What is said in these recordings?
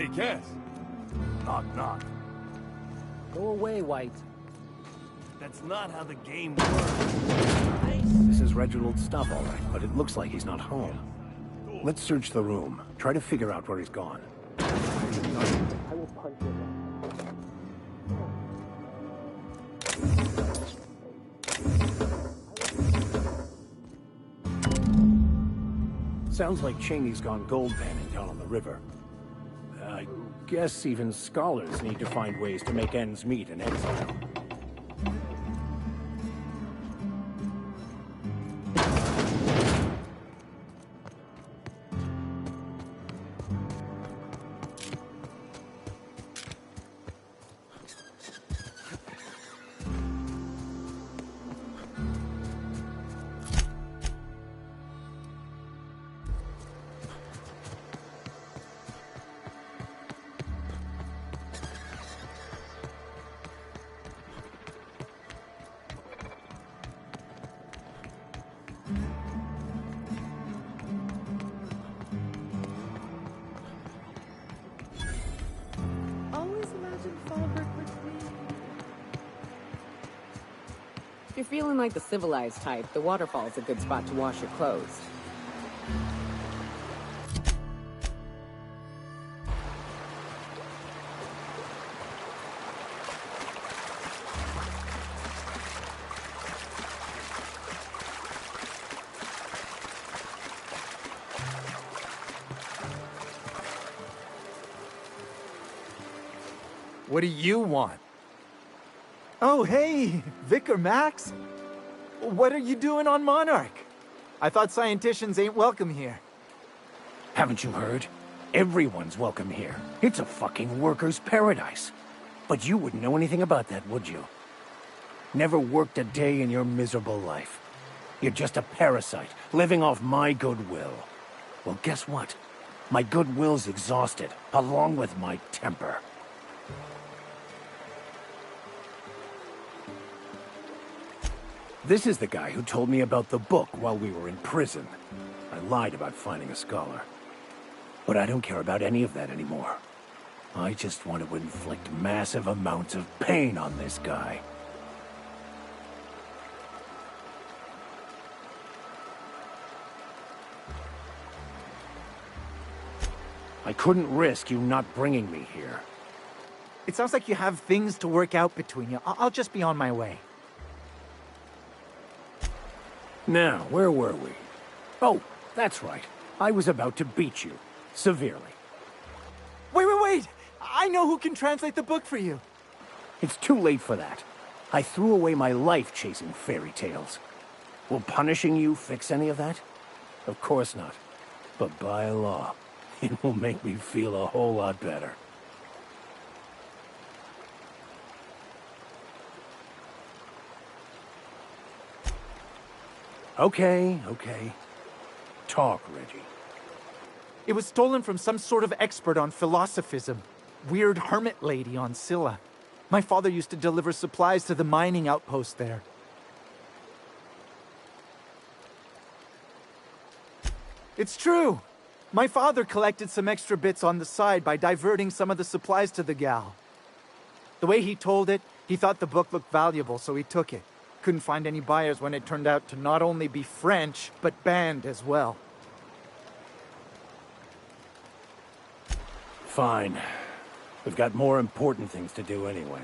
Hey, Cass. Knock, knock. Go away, White. That's not how the game works. This is Reginald's stuff, all right, but it looks like he's not home. Let's search the room. Try to figure out where he's gone. I will punch it. Sounds like Cheney's gone gold panning down on the river. I guess even scholars need to find ways to make ends meet in exile. If you're feeling like the civilized type, the waterfall's a good spot to wash your clothes. What do you want? Oh, hey, Vicar Max. What are you doing on Monarch? I thought scienticians ain't welcome here. Haven't you heard? Everyone's welcome here. It's a fucking worker's paradise. But you wouldn't know anything about that, would you? Never worked a day in your miserable life. You're just a parasite, living off my goodwill. Well, guess what? My goodwill's exhausted, along with my temper. This is the guy who told me about the book while we were in prison. I lied about finding a scholar. But I don't care about any of that anymore. I just want to inflict massive amounts of pain on this guy. I couldn't risk you not bringing me here. It sounds like you have things to work out between you. I'll just be on my way. Now, where were we? Oh, that's right. I was about to beat you. Severely. Wait! I know who can translate the book for you. It's too late for that. I threw away my life chasing fairy tales. Will punishing you fix any of that? Of course not. But by law, it will make me feel a whole lot better. Okay. Talk, Reggie. It was stolen from some sort of expert on philosophism. Weird hermit lady on Scylla. My father used to deliver supplies to the mining outpost there. It's true! My father collected some extra bits on the side by diverting some of the supplies to the gal. The way he told it, he thought the book looked valuable, so he took it. Couldn't find any buyers when it turned out to not only be French, but banned as well. Fine. We've got more important things to do anyway.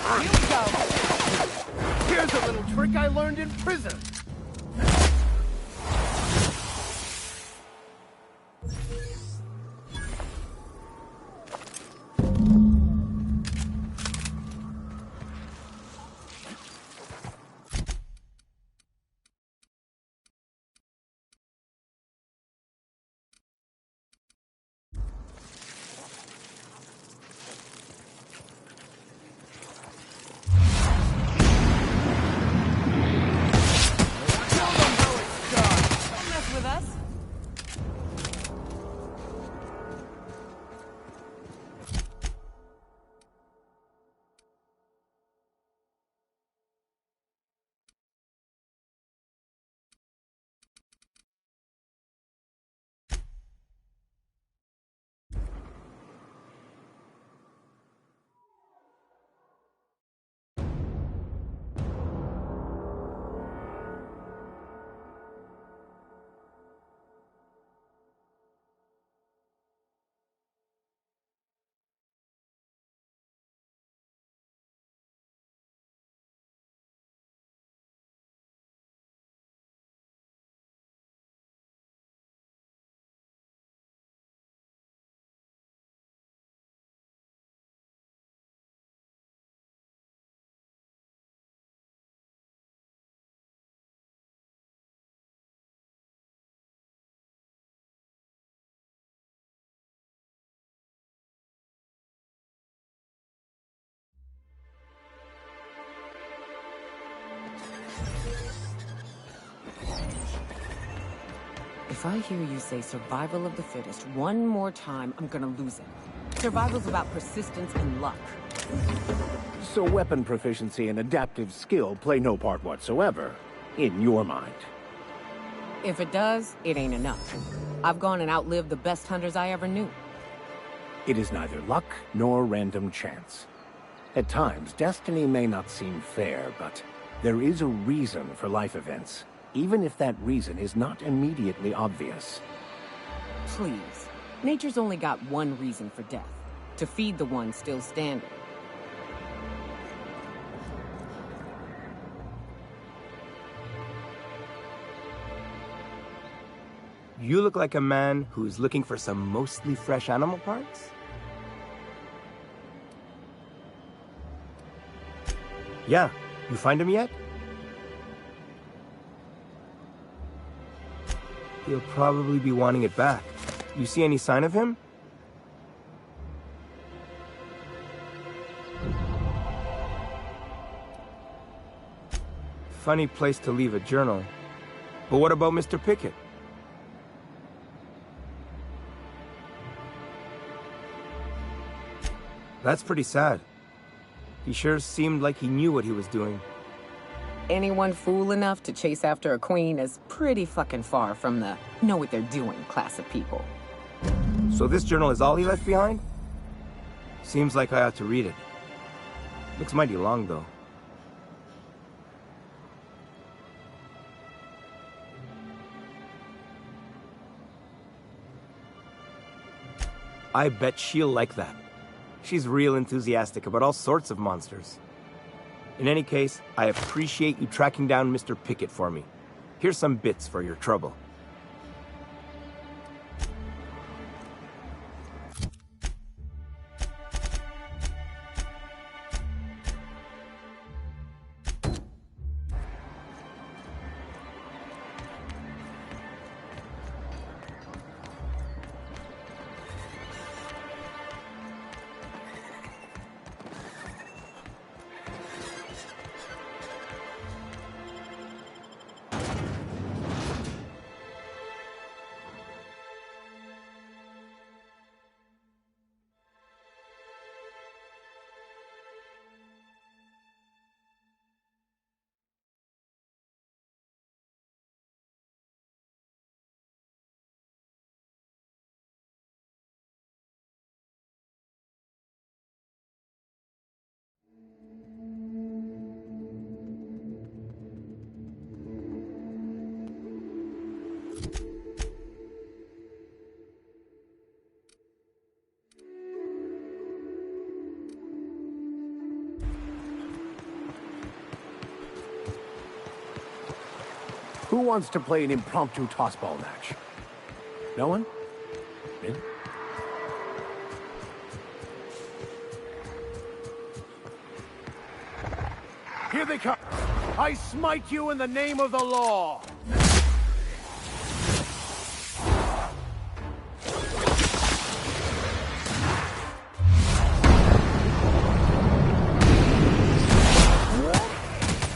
Here we go. Here's a little trick I learned in prison. Don't mess with us. If I hear you say survival of the fittest one more time, I'm gonna lose it. Survival's about persistence and luck. So weapon proficiency and adaptive skill play no part whatsoever, in your mind. If it does, it ain't enough. I've gone and outlived the best hunters I ever knew. It is neither luck nor random chance. At times, destiny may not seem fair, but there is a reason for life events, even if that reason is not immediately obvious. Please. Nature's only got one reason for death. To feed the one still standing. You look like a man who's looking for some mostly fresh animal parts? Yeah, you find him yet? He'll probably be wanting it back. You see any sign of him? Funny place to leave a journal. But what about Mr. Pickett? That's pretty sad. He sure seemed like he knew what he was doing. Anyone fool enough to chase after a queen is pretty fucking far from the know what they're doing class of people. So this journal is all he left behind? Seems like I ought to read it. Looks mighty long, though. I bet she'll like that. She's real enthusiastic about all sorts of monsters. In any case, I appreciate you tracking down Mr. Pickett for me. Here's some bits for your trouble. Who wants to play an impromptu tossball match? No one? Min? Here they come! I smite you in the name of the law!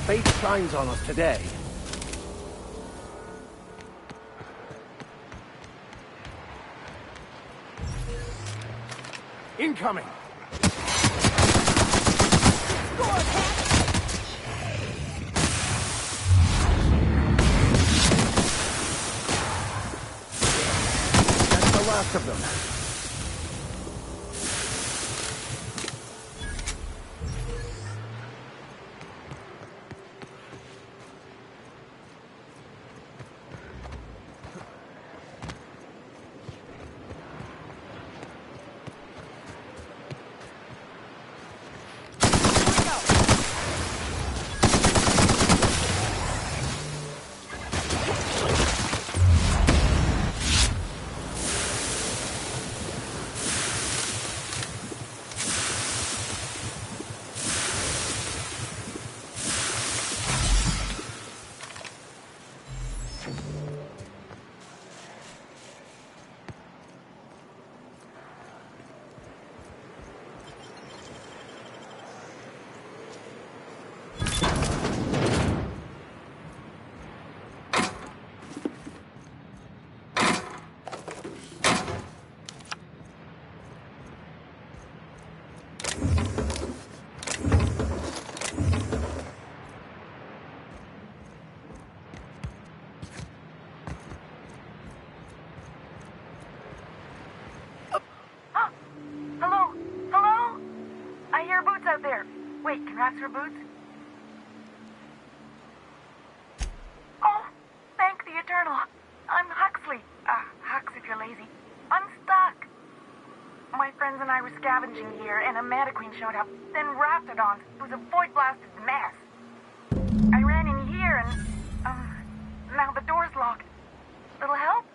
Fate shines on us today. Incoming! That's the last of them. Wait, can rats wear boots? Oh, thank the Eternal. I'm Huxley. Hux if you're lazy. I'm stuck. My friends and I were scavenging here, and a Mantiqueen showed up. Then Raptidons. It was a void-blasted mess. I ran in here, and, now the door's locked. Little help?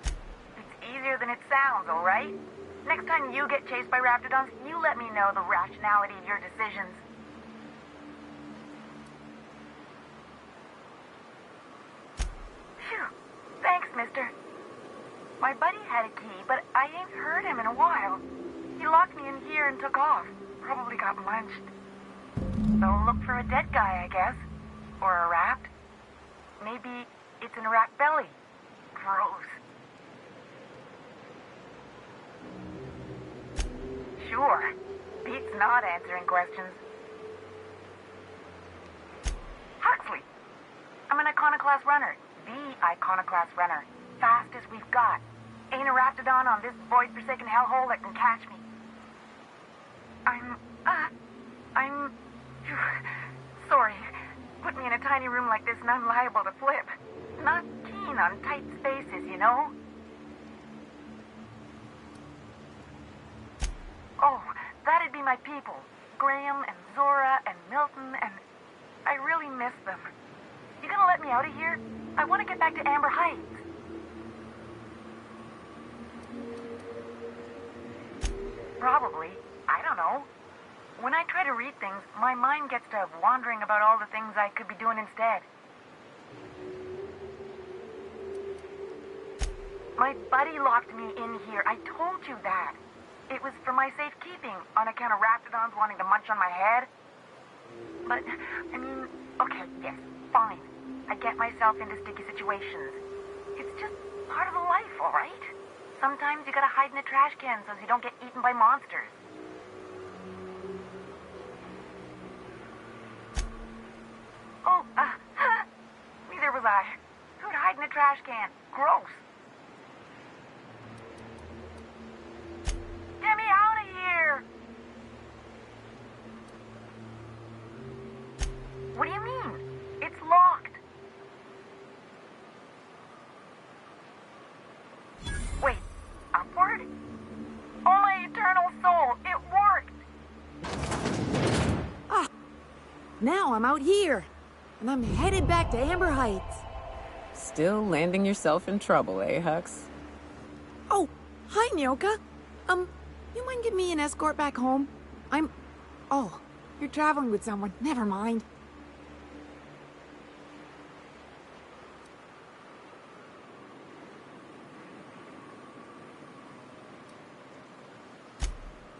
It's easier than it sounds, all right? Next time you get chased by Raptidons, you let me know the rationality of your decisions. Phew. Thanks, mister. My buddy had a key, but I ain't heard him in a while. He locked me in here and took off. Probably got munched. So look for a dead guy, I guess. Or a rat. Maybe it's in a rat belly. Gross. Sure. Beats not answering questions. Huxley. I'm an Iconoclast runner. The Iconoclast runner. Fastest we've got. Ain't a Raptidon on this void-forsaken hellhole that can catch me. I'm sorry. Put me in a tiny room like this and I'm liable to flip. Not keen on tight spaces, you know? Oh, that'd be my people. Graham and Zora and Milton and... I really miss them. You gonna let me out of here? I want to get back to Amber Heights. Probably. I don't know. When I try to read things, my mind gets to wandering about all the things I could be doing instead. My buddy locked me in here. I told you that. It was for my safekeeping, on account of Raptidons wanting to munch on my head. But, I mean, okay, yes, fine. I get myself into sticky situations. It's just part of the life, all right? Sometimes you gotta hide in a trash can so you don't get eaten by monsters. Oh, neither was I. Who'd hide in a trash can? Gross. Get me out of here! What do you mean? It's locked. Wait, upward? Oh, my eternal soul, it worked! Ah, now I'm out here. and I'm headed back to Amber Heights. Still landing yourself in trouble, eh, Hux? Oh, hi, Nyoka. You mind giving me an escort back home? Oh, you're traveling with someone. Never mind.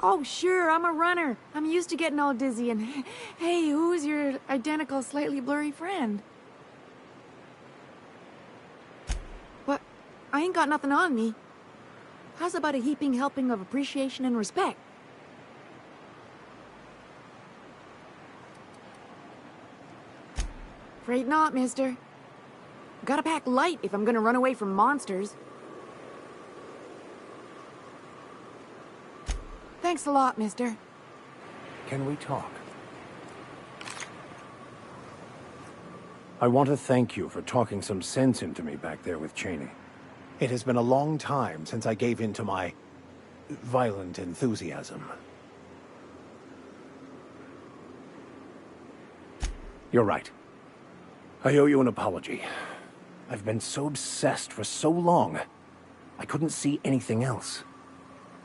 Oh, sure, I'm a runner. I'm used to getting all dizzy and... Hey, who's your identical, slightly blurry friend? What? I ain't got nothing on me. How's about a heaping helping of appreciation and respect? Afraid not, mister. Gotta pack light if I'm gonna run away from monsters. Thanks a lot, mister. Can we talk? I want to thank you for talking some sense into me back there with Cheney. It has been a long time since I gave in to my violent enthusiasm. You're right. I owe you an apology. I've been so obsessed for so long, I couldn't see anything else.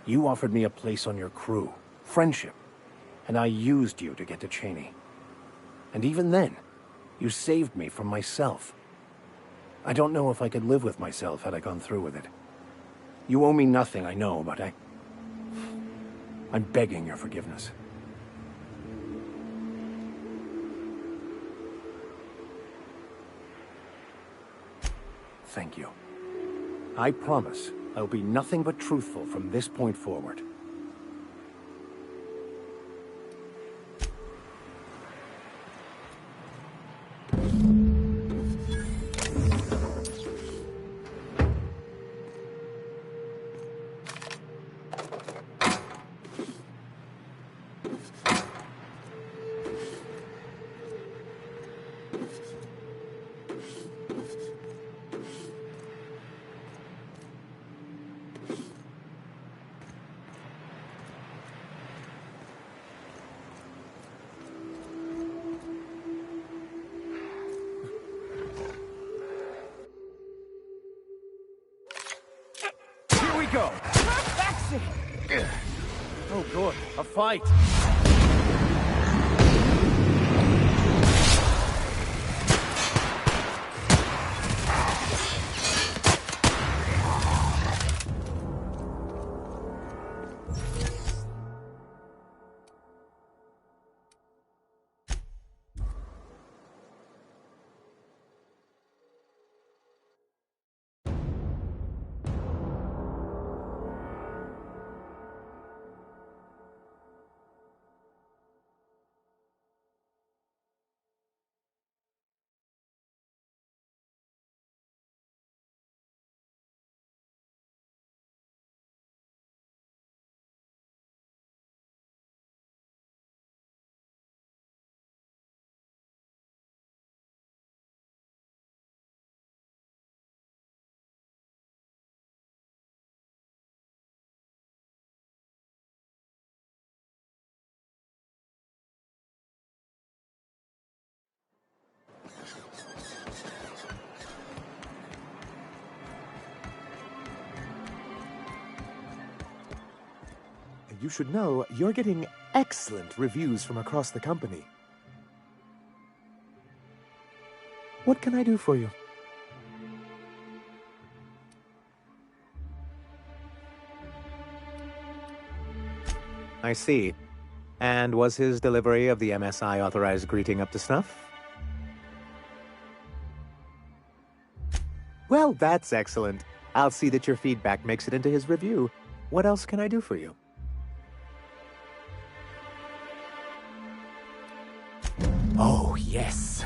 You offered me a place on your crew, friendship, and I used you to get to Cheney. And even then, you saved me from myself. I don't know if I could live with myself had I gone through with it. You owe me nothing, I know, but I'm begging your forgiveness. Thank you. I promise I'll be nothing but truthful from this point forward. Go! Action! Oh, good. A fight! You should know you're getting excellent reviews from across the company. What can I do for you? I see. And was his delivery of the MSI authorized greeting up to snuff? Well, that's excellent. I'll see that your feedback makes it into his review. What else can I do for you? Oh, yes.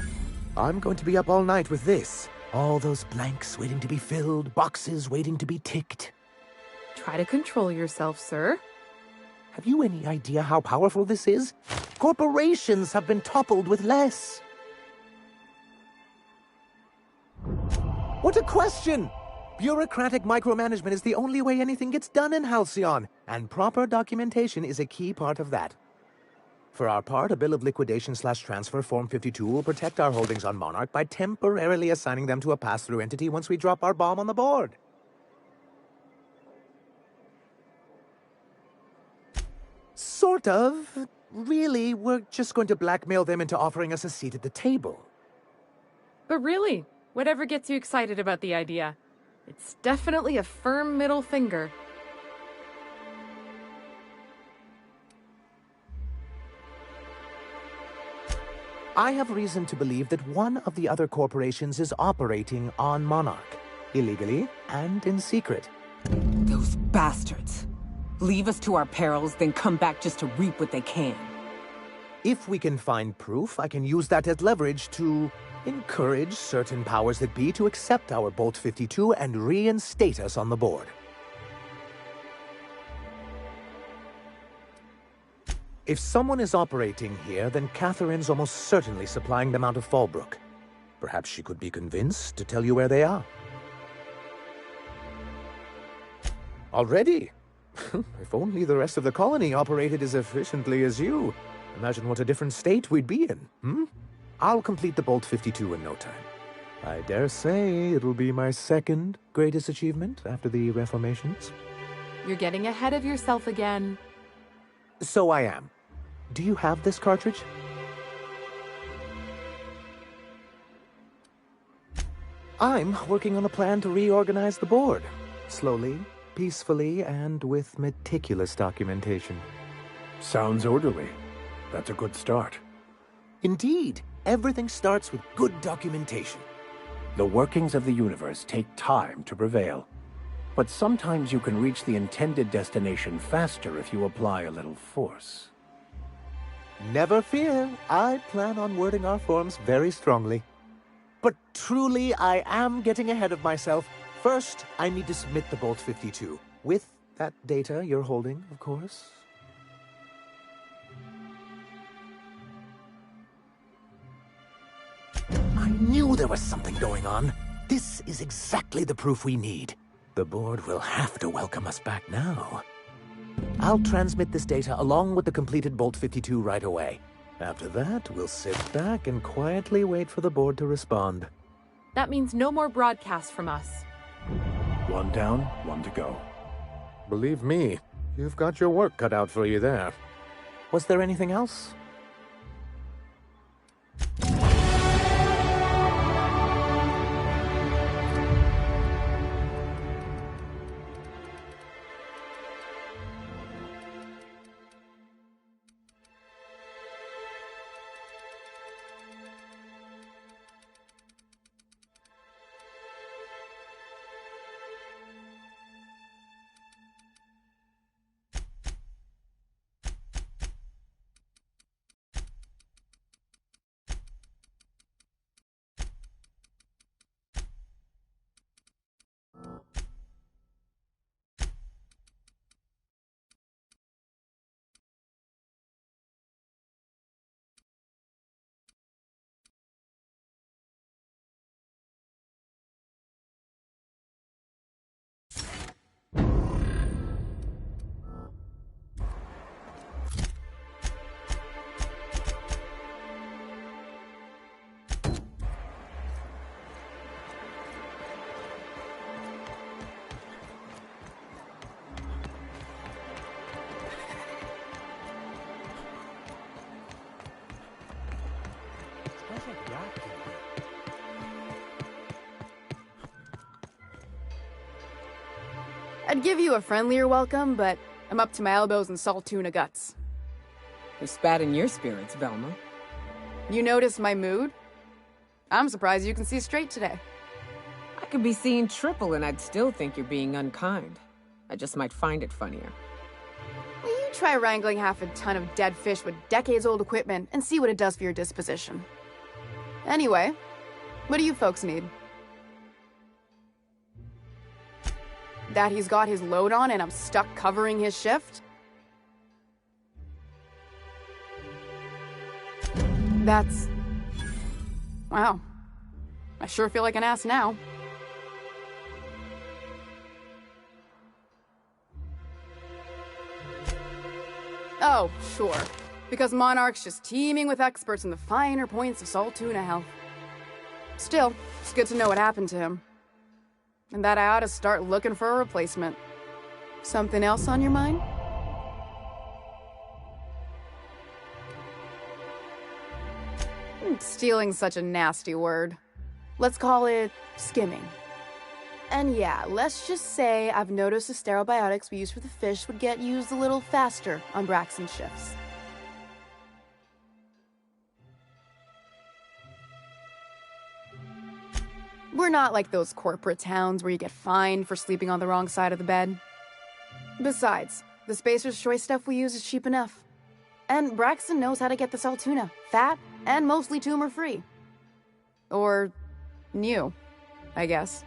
I'm going to be up all night with this. All those blanks waiting to be filled, boxes waiting to be ticked. Try to control yourself, sir. Have you any idea how powerful this is? Corporations have been toppled with less. What a question! Bureaucratic micromanagement is the only way anything gets done in Halcyon, and proper documentation is a key part of that. For our part, a bill of liquidation/transfer Form 52 will protect our holdings on Monarch by temporarily assigning them to a pass-through entity once we drop our bomb on the board. Sort of. Really, we're just going to blackmail them into offering us a seat at the table. But really, whatever gets you excited about the idea, it's definitely a firm middle finger. I have reason to believe that one of the other corporations is operating on Monarch, illegally and in secret. Those bastards. Leave us to our perils, then come back just to reap what they can. If we can find proof, I can use that as leverage to encourage certain powers that be to accept our Bolt 52 and reinstate us on the board. If someone is operating here, then Catherine's almost certainly supplying them out of Fallbrook. Perhaps she could be convinced to tell you where they are. Already? If only the rest of the colony operated as efficiently as you. Imagine what a different state we'd be in, hmm? I'll complete the Bolt 52 in no time. I dare say it'll be my second greatest achievement after the reformations. You're getting ahead of yourself again. So I am. Do you have this cartridge? I'm working on a plan to reorganize the board. Slowly, peacefully, and with meticulous documentation. Sounds orderly. That's a good start. Indeed, everything starts with good documentation. The workings of the universe take time to prevail. But sometimes you can reach the intended destination faster if you apply a little force. Never fear, I plan on wording our forms very strongly. But truly, I am getting ahead of myself. First, I need to submit the Bolt 52. With that data you're holding, of course. I knew there was something going on. This is exactly the proof we need. The board will have to welcome us back now. I'll transmit this data along with the completed Bolt 52 right away. After that, we'll sit back and quietly wait for the board to respond. That means no more broadcasts from us. One down, one to go. Believe me, you've got your work cut out for you there. Was there anything else? I'd give you a friendlier welcome, but I'm up to my elbows in salt tuna guts. Who spat in your spirits, Velma? You notice my mood? I'm surprised you can see straight today. I could be seeing triple and I'd still think you're being unkind. I just might find it funnier. Will you try wrangling half a ton of dead fish with decades-old equipment and see what it does for your disposition? Anyway, what do you folks need? That he's got his load on and I'm stuck covering his shift? That's... wow. I sure feel like an ass now. Oh, sure. because Monarch's just teeming with experts in the finer points of salt tuna health. Still, it's good to know what happened to him. And that I ought to start looking for a replacement. Something else on your mind? Stealing's such a nasty word. Let's call it skimming. And yeah, let's just say I've noticed the stereobiotics we use for the fish would get used a little faster on Braxton shifts. We're not like those corporate towns where you get fined for sleeping on the wrong side of the bed. Besides, the Spacer's Choice stuff we use is cheap enough. And Braxton knows how to get the salt tuna, fat and mostly tumor-free. Or new, I guess.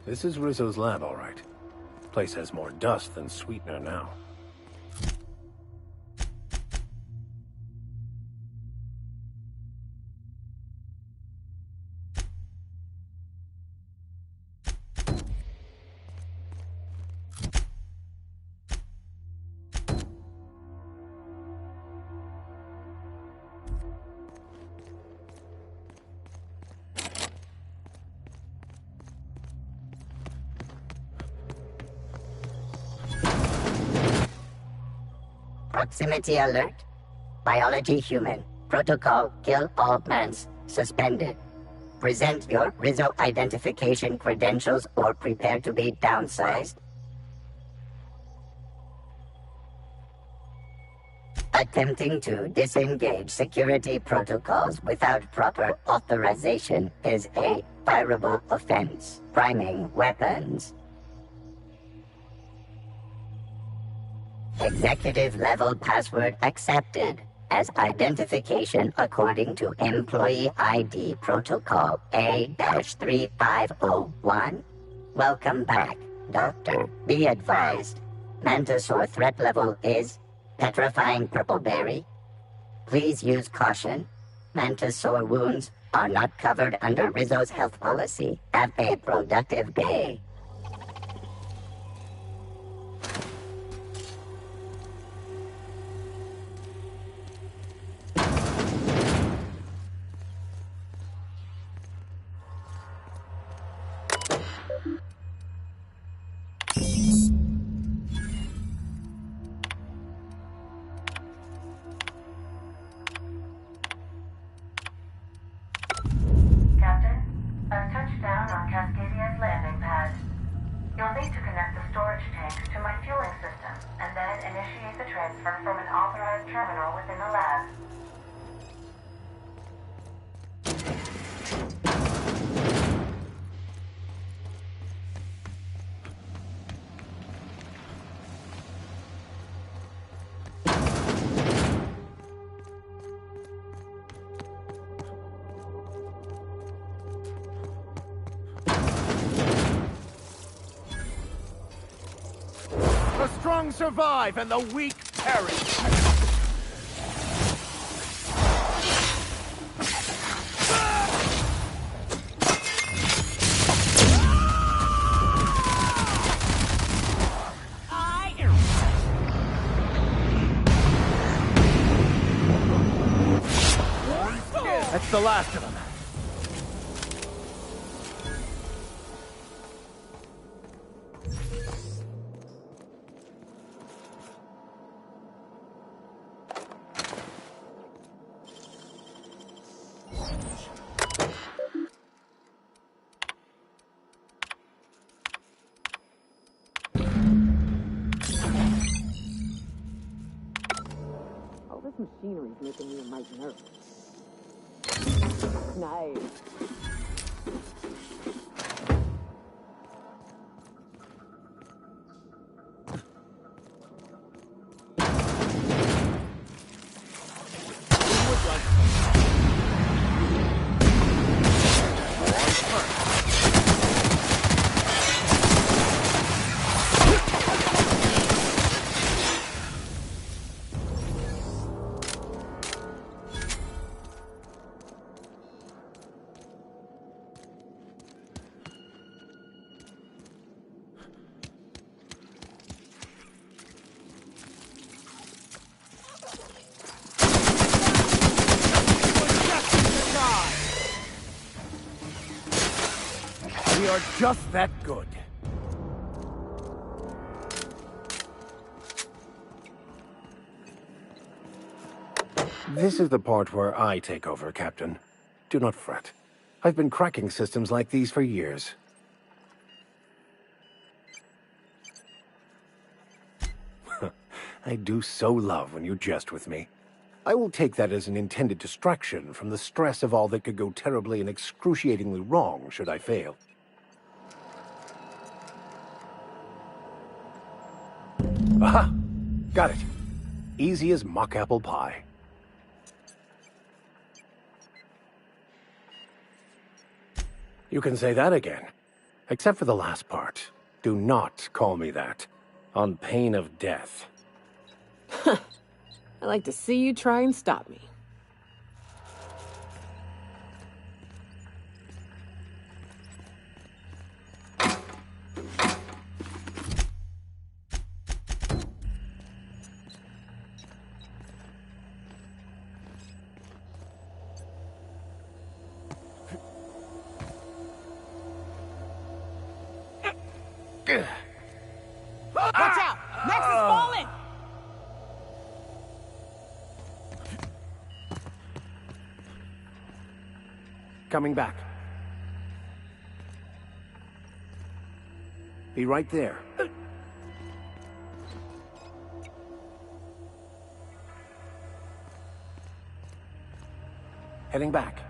This is Rizzo's lab, all right. Place has more dust than sweetener now. Proximity alert. Biology human. Protocol kill all plants. Suspended. Present your Rizzo identification credentials or prepare to be downsized. Attempting to disengage security protocols without proper authorization is a fireable offense. Priming weapons. Executive level password accepted as identification according to Employee ID Protocol A-3501. Welcome back, Doctor. Be advised, Mantisaur threat level is petrifying purpleberry. Please use caution. Mantisaur wounds are not covered under Rizzo's health policy. Have a productive day. The strong survive and the weak perish. That's the last of them. Oh, this machinery's making me a mite nervous. Nice. We are just that good. This is the part where I take over, Captain. Do not fret. I've been cracking systems like these for years. I do so love when you jest with me. I will take that as an intended distraction from the stress of all that could go terribly and excruciatingly wrong should I fail. Aha! Got it. Easy as mock apple pie. You can say that again. Except for the last part. Do not call me that. On pain of death. I'd like to see you try and stop me. Watch out! Max is falling! Coming back. Be right there. Heading back.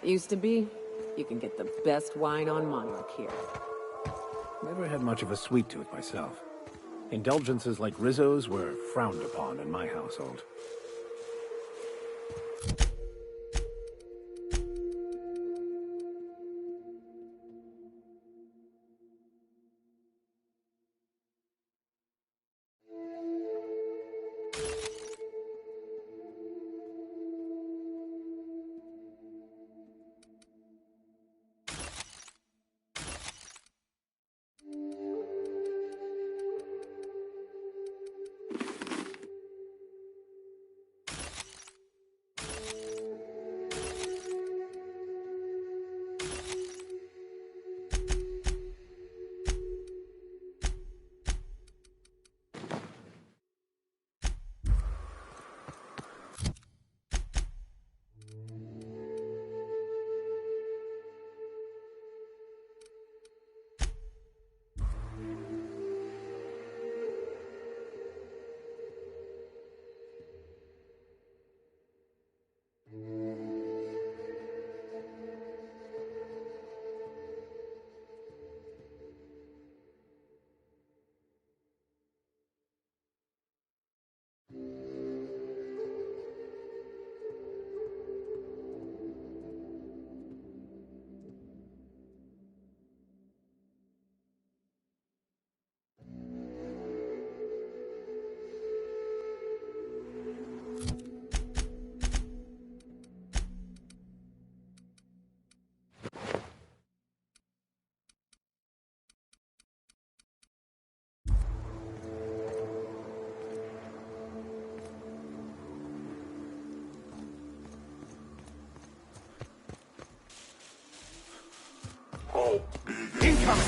Used to be, you can get the best wine on Monarch here. Never had much of a sweet tooth myself. Indulgences like Rizzo's were frowned upon in my household. Incoming!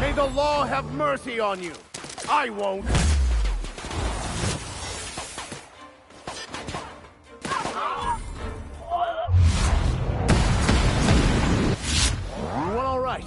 May the law have mercy on you. I won't. Everyone all right?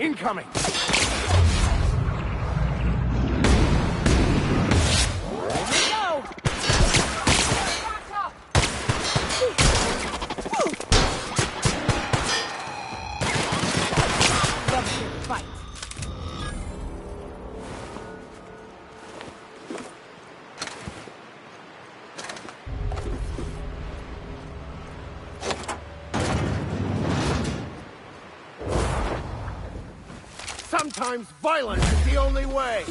Incoming! Sometimes violence is the only way!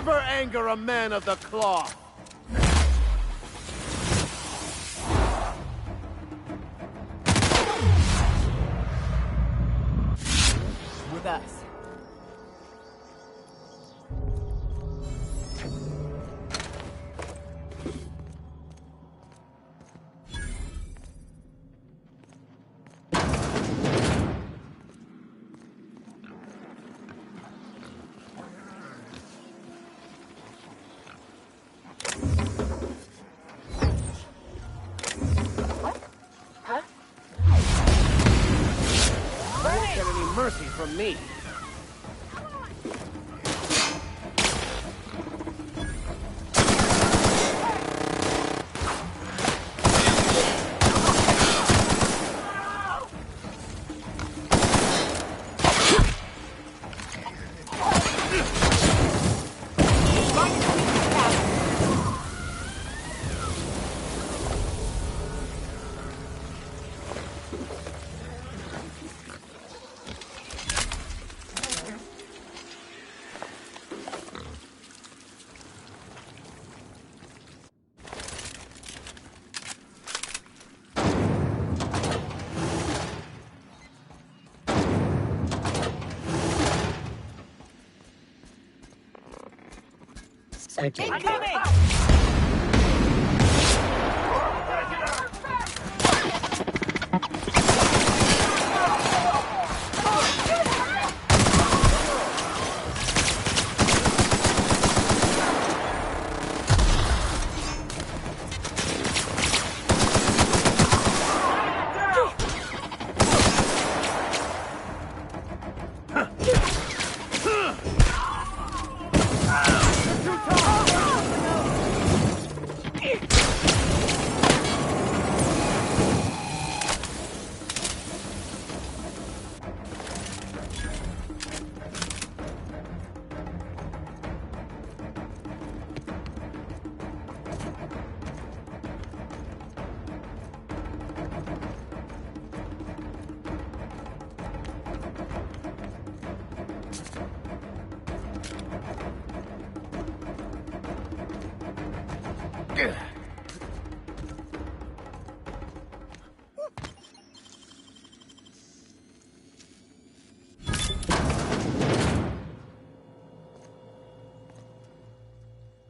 never anger a man of the cloth! With us. Don't get any mercy from me. Searching.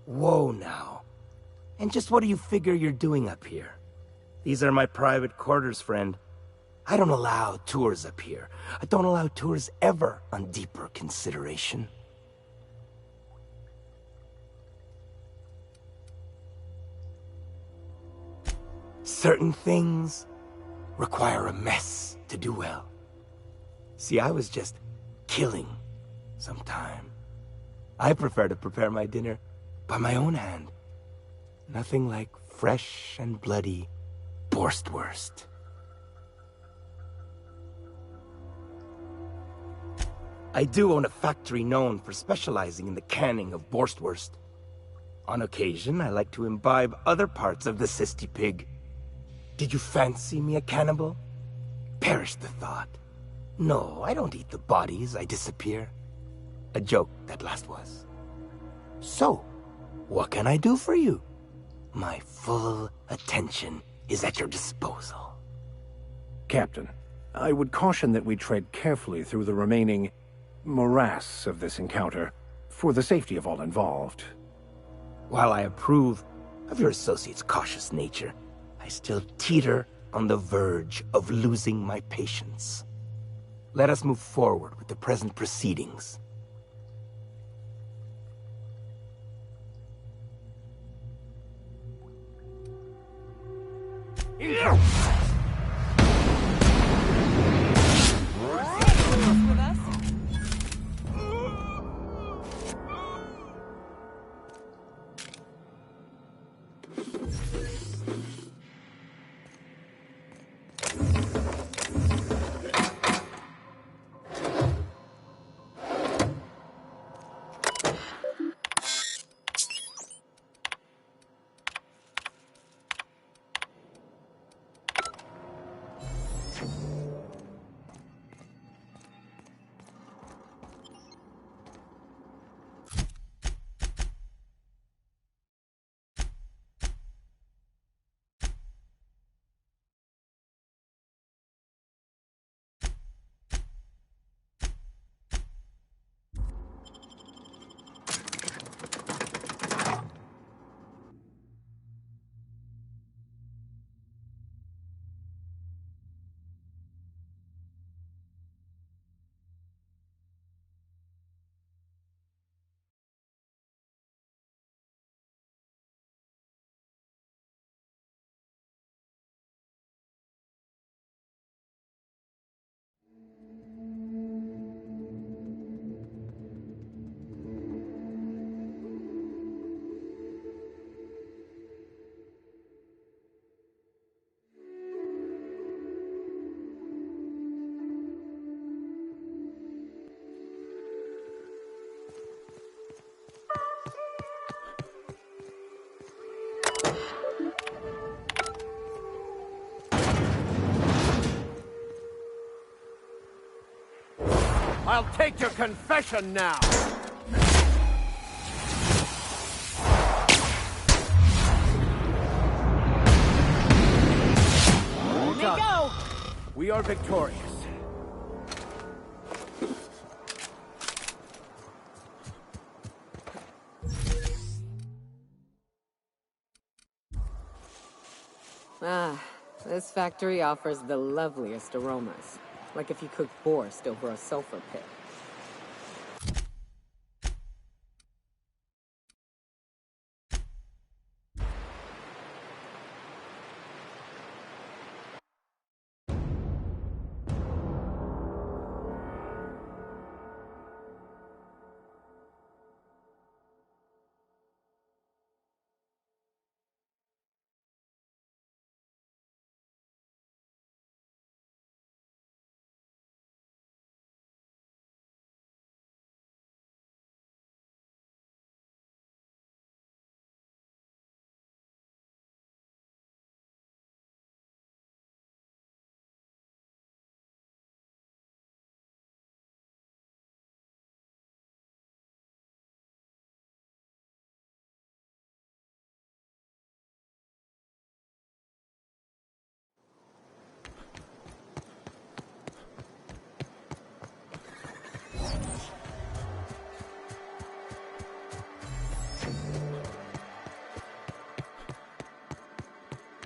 Whoa now. And just what do you figure you're doing up here? These are my private quarters, friend. I don't allow tours up here. I don't allow tours ever on deeper consideration. Certain things require a mess to do well. See, I was just killing some time. I prefer to prepare my dinner by my own hand. Nothing like fresh and bloody Borstwurst. I do own a factory known for specializing in the canning of Borstwurst. On occasion, I like to imbibe other parts of the Sisty Pig. Did you fancy me a cannibal? Perish the thought. No, I don't eat the bodies, I disappear. A joke, that last was. So, what can I do for you? My full attention is at your disposal. Captain, I would caution that we tread carefully through the remaining morass of this encounter, for the safety of all involved. While I approve of your associate's cautious nature, I still teeter on the verge of losing my patience. Let us move forward with the present proceedings. I'll take your confession now! Go! We are victorious. Ah, this factory offers the loveliest aromas. Like if you cooked borscht over a sulfur pit.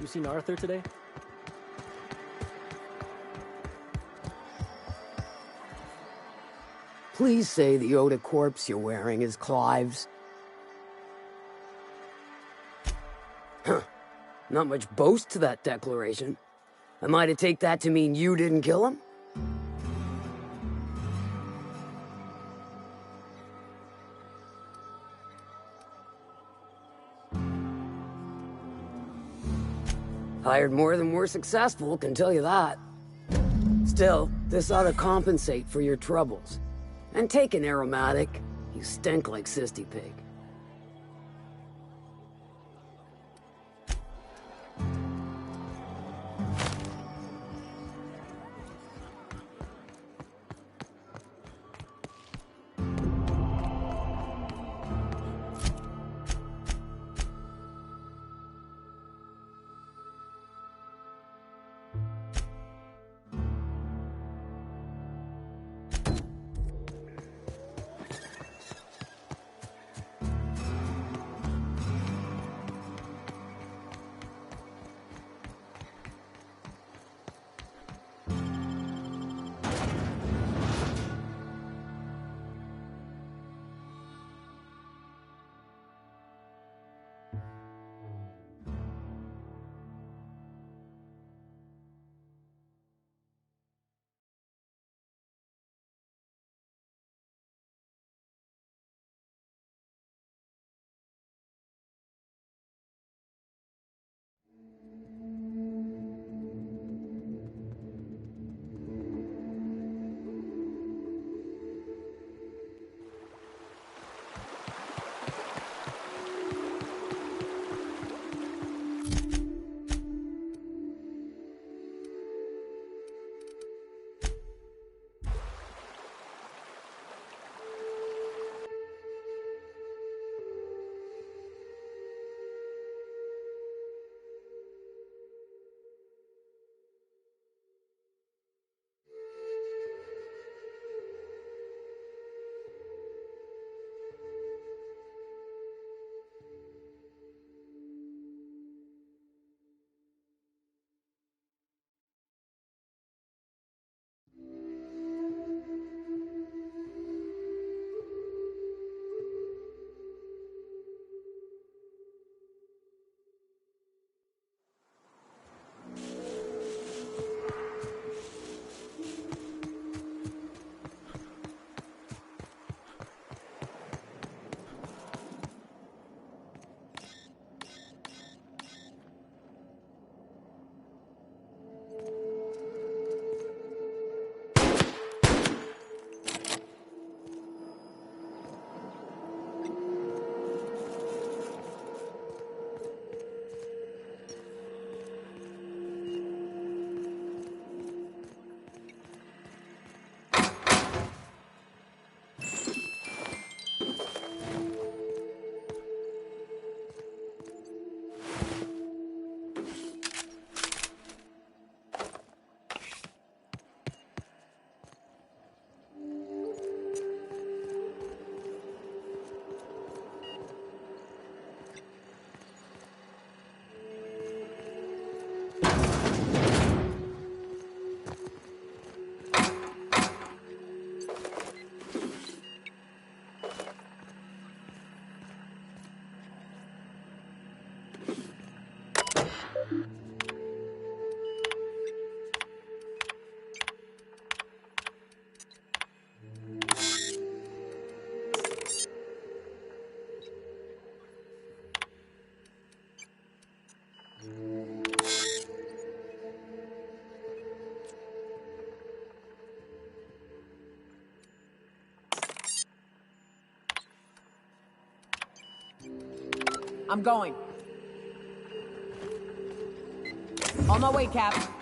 You seen Arthur today? Please say the Yoda corpse you're wearing is Clive's. Huh. Not much boast to that declaration. Am I to take that to mean you didn't kill him? Hired more than we're successful, can tell you that. Still, this ought to compensate for your troubles. And take an aromatic. You stink like Sisty Pig. I'm going. On my way, Cap.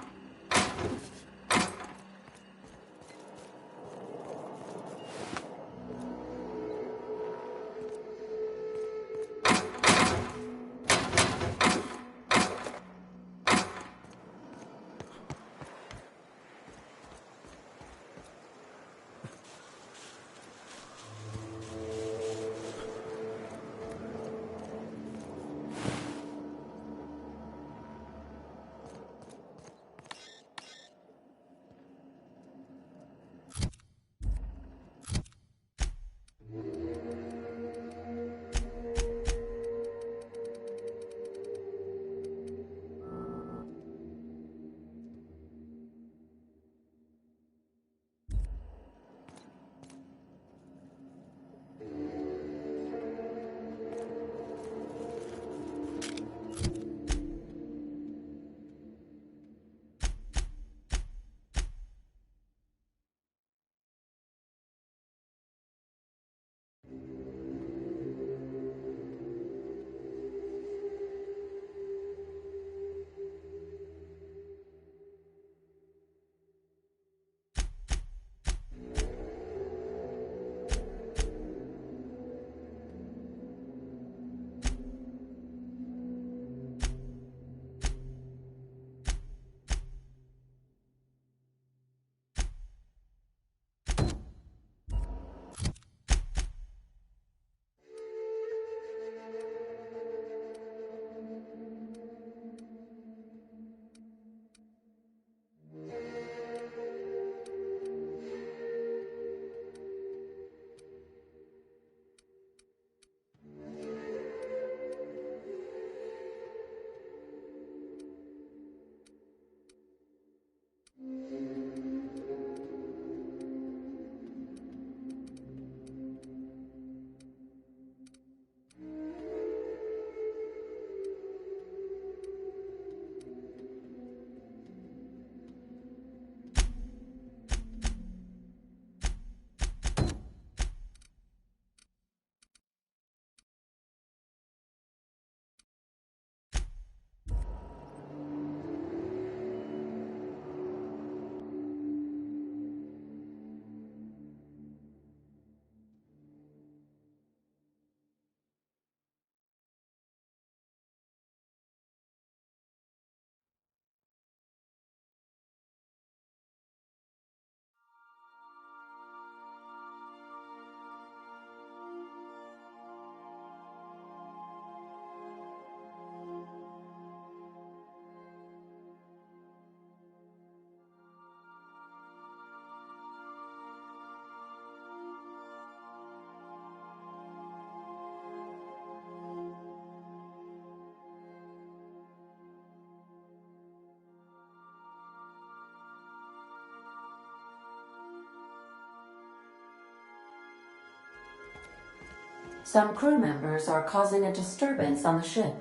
Some crew members are causing a disturbance on the ship.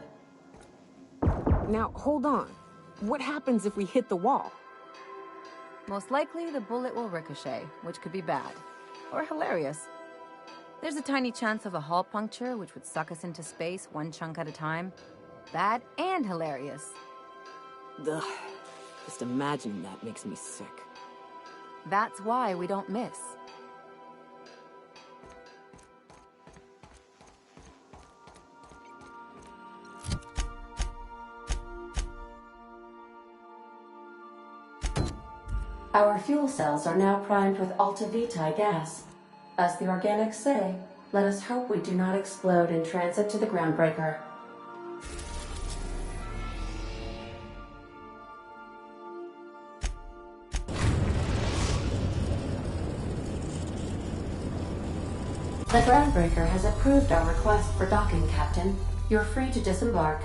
Now, hold on. What happens if we hit the wall? Most likely, the bullet will ricochet, which could be bad. Or hilarious. There's a tiny chance of a hull puncture, which would suck us into space one chunk at a time. Bad and hilarious. Ugh. Just imagining that makes me sick. That's why we don't miss. Our fuel cells are now primed with Alta Vitae gas. As the organics say, let us hope we do not explode in transit to the groundbreaker. The groundbreaker has approved our request for docking, Captain. You're free to disembark.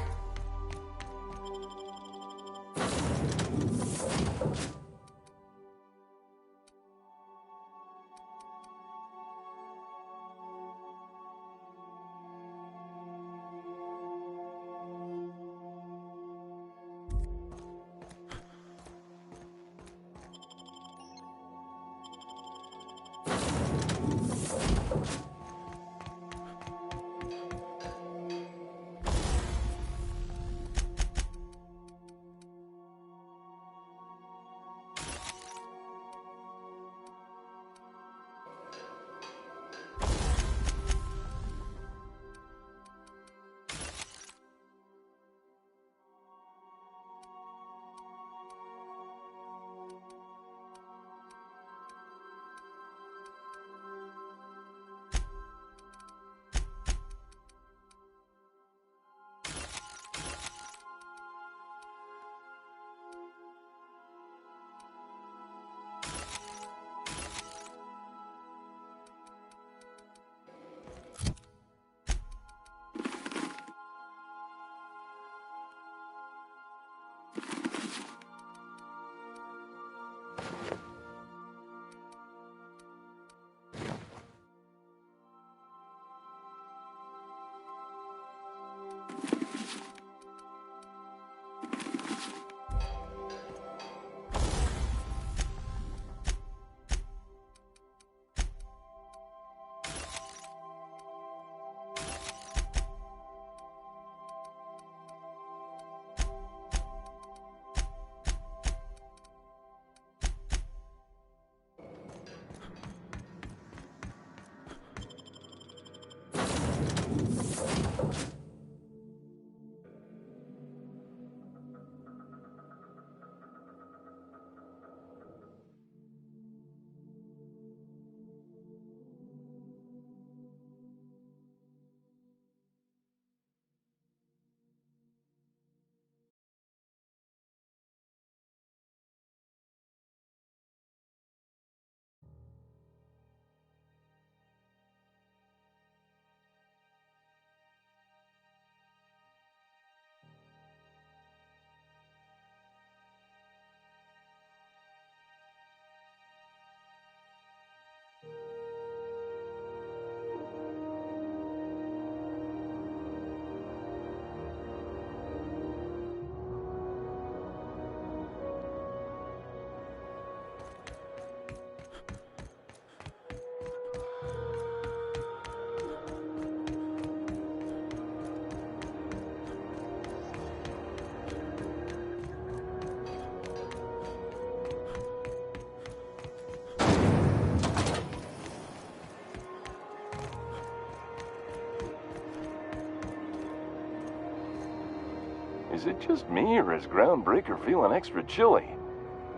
Is it just me, or is Groundbreaker feeling extra chilly?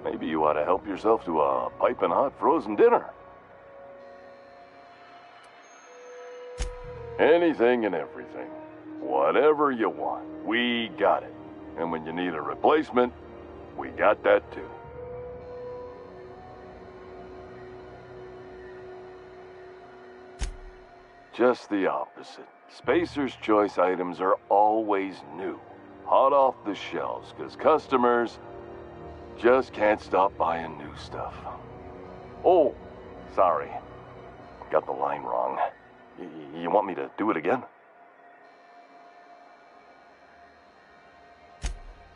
Maybe you ought to help yourself to a piping hot frozen dinner. Anything and everything. Whatever you want, we got it. And when you need a replacement, we got that too. Just the opposite. Spacer's Choice items are always new, hot off the shelves, because customers just can't stop buying new stuff. Oh, sorry. Got the line wrong. You want me to do it again?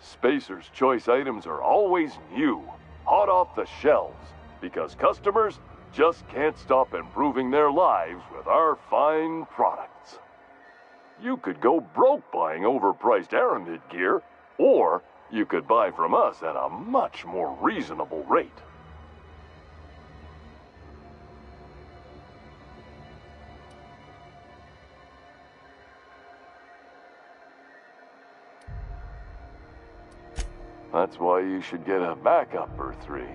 Spacer's Choice items are always new, hot off the shelves, because customers just can't stop improving their lives with our fine products. You could go broke buying overpriced Aramid gear, or you could buy from us at a much more reasonable rate. That's why you should get a backup or three.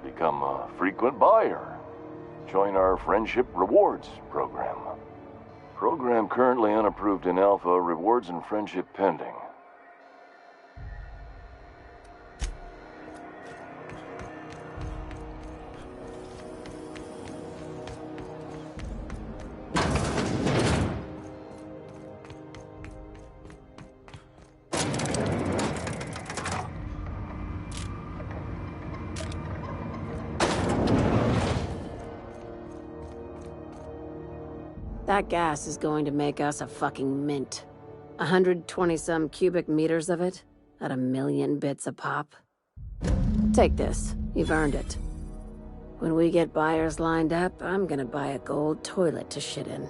Become a frequent buyer. Join our Friendship Rewards program. Program currently unapproved in Alpha, rewards and friendship pending. That gas is going to make us a fucking mint. 120-some cubic meters of it, at 1,000,000 bits a pop. Take this. You've earned it. When we get buyers lined up, I'm gonna buy a gold toilet to shit in.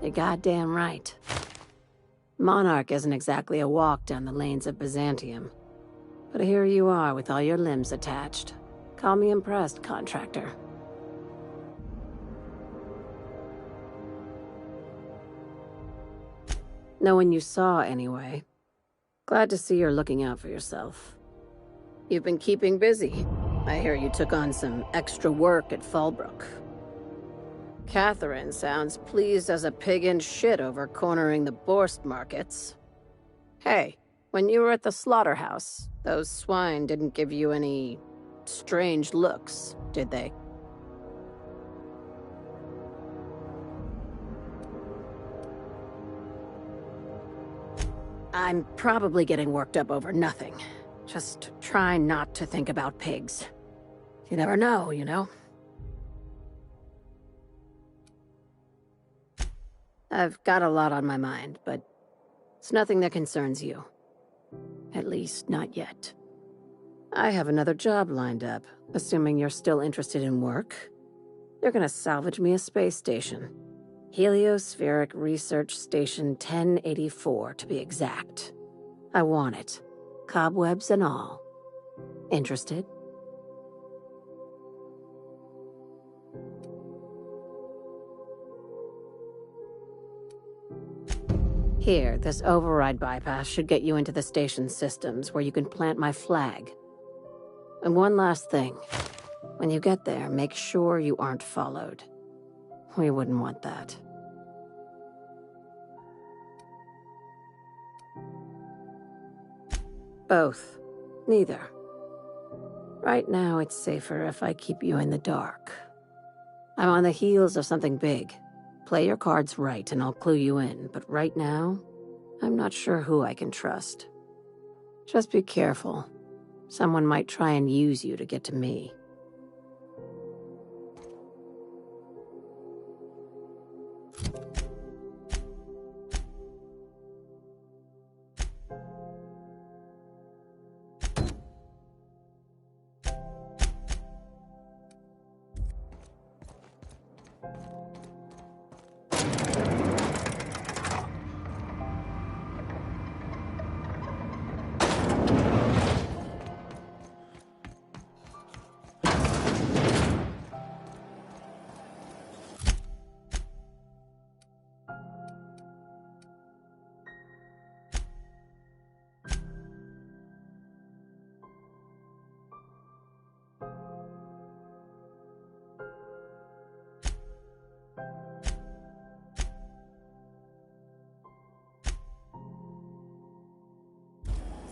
You're goddamn right. Monarch isn't exactly a walk down the lanes of Byzantium. But here you are with all your limbs attached. Call me impressed, contractor. No one you saw, anyway. Glad to see you're looking out for yourself. You've been keeping busy. I hear you took on some extra work at Fallbrook. Catherine sounds pleased as a pig in shit over cornering the Borst markets. Hey, when you were at the slaughterhouse, those swine didn't give you any strange looks, did they? I'm probably getting worked up over nothing. Just try not to think about pigs. You never know, you know? I've got a lot on my mind, but it's nothing that concerns you. At least, not yet. I have another job lined up, assuming you're still interested in work. You're gonna salvage me a space station. Heliospheric Research Station 1084, to be exact. I want it. Cobwebs and all. Interested? Here, this override bypass should get you into the station's systems where you can plant my flag. And one last thing. When you get there, make sure you aren't followed. We wouldn't want that. Both. Neither. Right now, it's safer if I keep you in the dark. I'm on the heels of something big. Play your cards right and I'll clue you in, but right now, I'm not sure who I can trust. Just be careful. Someone might try and use you to get to me.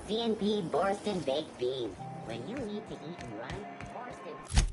C&P Borston Baked Beans. When you need to eat and run, Borston...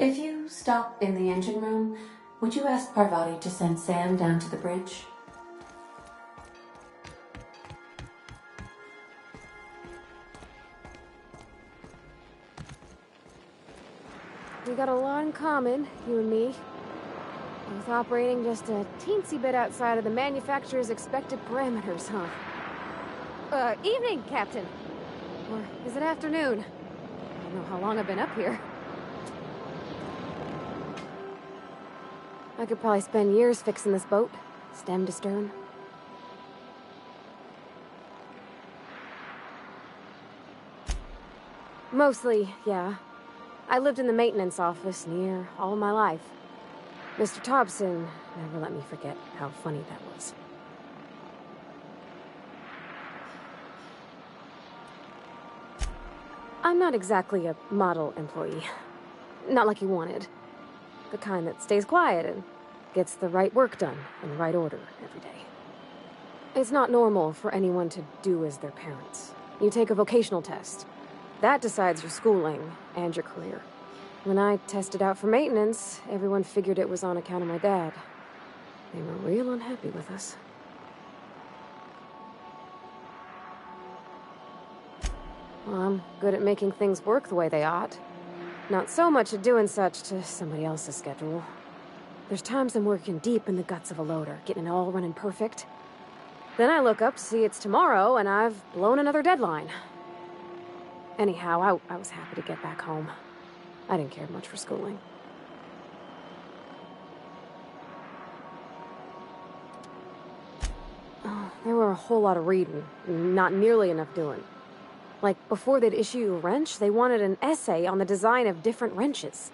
If you stop in the engine room, would you ask Parvati to send Sam down to the bridge? We got a lot in common, you and me. Both operating just a teensy bit outside of the manufacturer's expected parameters, huh? Evening, Captain. Or is it afternoon? I don't know how long I've been up here. I could probably spend years fixing this boat, stem to stern. Mostly, yeah. I lived in the maintenance office near all my life. Mr. Thompson never let me forget how funny that was. I'm not exactly a model employee. Not like you wanted. The kind that stays quiet and gets the right work done in the right order every day. It's not normal for anyone to do as their parents. You take a vocational test. That decides your schooling and your career. When I tested out for maintenance, everyone figured it was on account of my dad. They were real unhappy with us. Well, I'm good at making things work the way they ought. Not so much at doing such to somebody else's schedule. There's times I'm working deep in the guts of a loader, getting it all running perfect. Then I look up to see it's tomorrow, and I've blown another deadline. Anyhow, I was happy to get back home. I didn't care much for schooling. Oh, there were a whole lot of reading, and not nearly enough doing. Like, before they'd issue you a wrench, they wanted an essay on the design of different wrenches.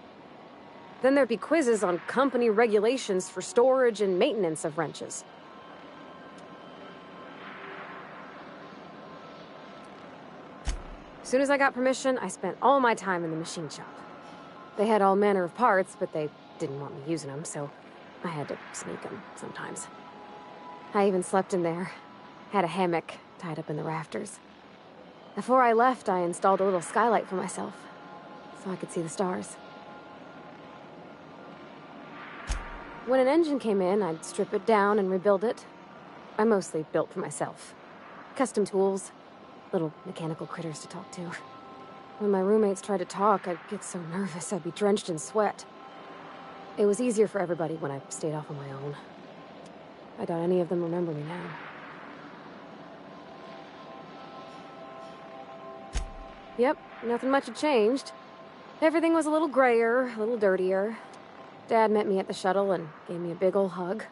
Then there'd be quizzes on company regulations for storage and maintenance of wrenches. As soon as I got permission, I spent all my time in the machine shop. They had all manner of parts, but they didn't want me using them, so I had to sneak them sometimes. I even slept in there. Had a hammock tied up in the rafters. Before I left, I installed a little skylight for myself, so I could see the stars. When an engine came in, I'd strip it down and rebuild it. I mostly built for myself. Custom tools, little mechanical critters to talk to. When my roommates tried to talk, I'd get so nervous I'd be drenched in sweat. It was easier for everybody when I stayed off on my own. I doubt any of them remember me now. Yep, nothing much had changed. Everything was a little grayer, a little dirtier. Dad met me at the shuttle and gave me a big ol' hug.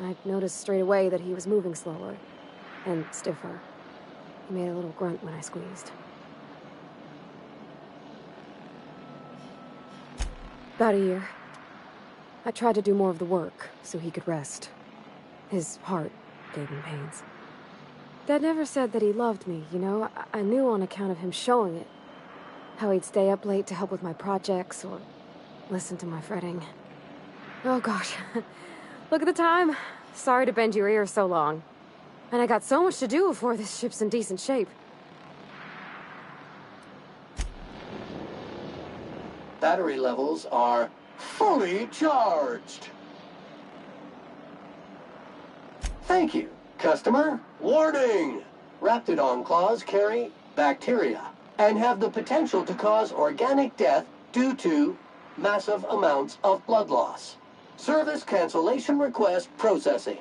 I noticed straight away that he was moving slower and stiffer. He made a little grunt when I squeezed. About a year. I tried to do more of the work so he could rest. His heart gave him pains. Dad never said that he loved me, you know? I knew on account of him showing it. How he'd stay up late to help with my projects or listen to my fretting. Oh gosh. Look at the time. Sorry to bend your ears so long. And I got so much to do before this ship's in decent shape. Battery levels are fully charged. Thank you, customer. Warning! Raptidon claws carry bacteria and have the potential to cause organic death due to massive amounts of blood loss. Service cancellation request processing.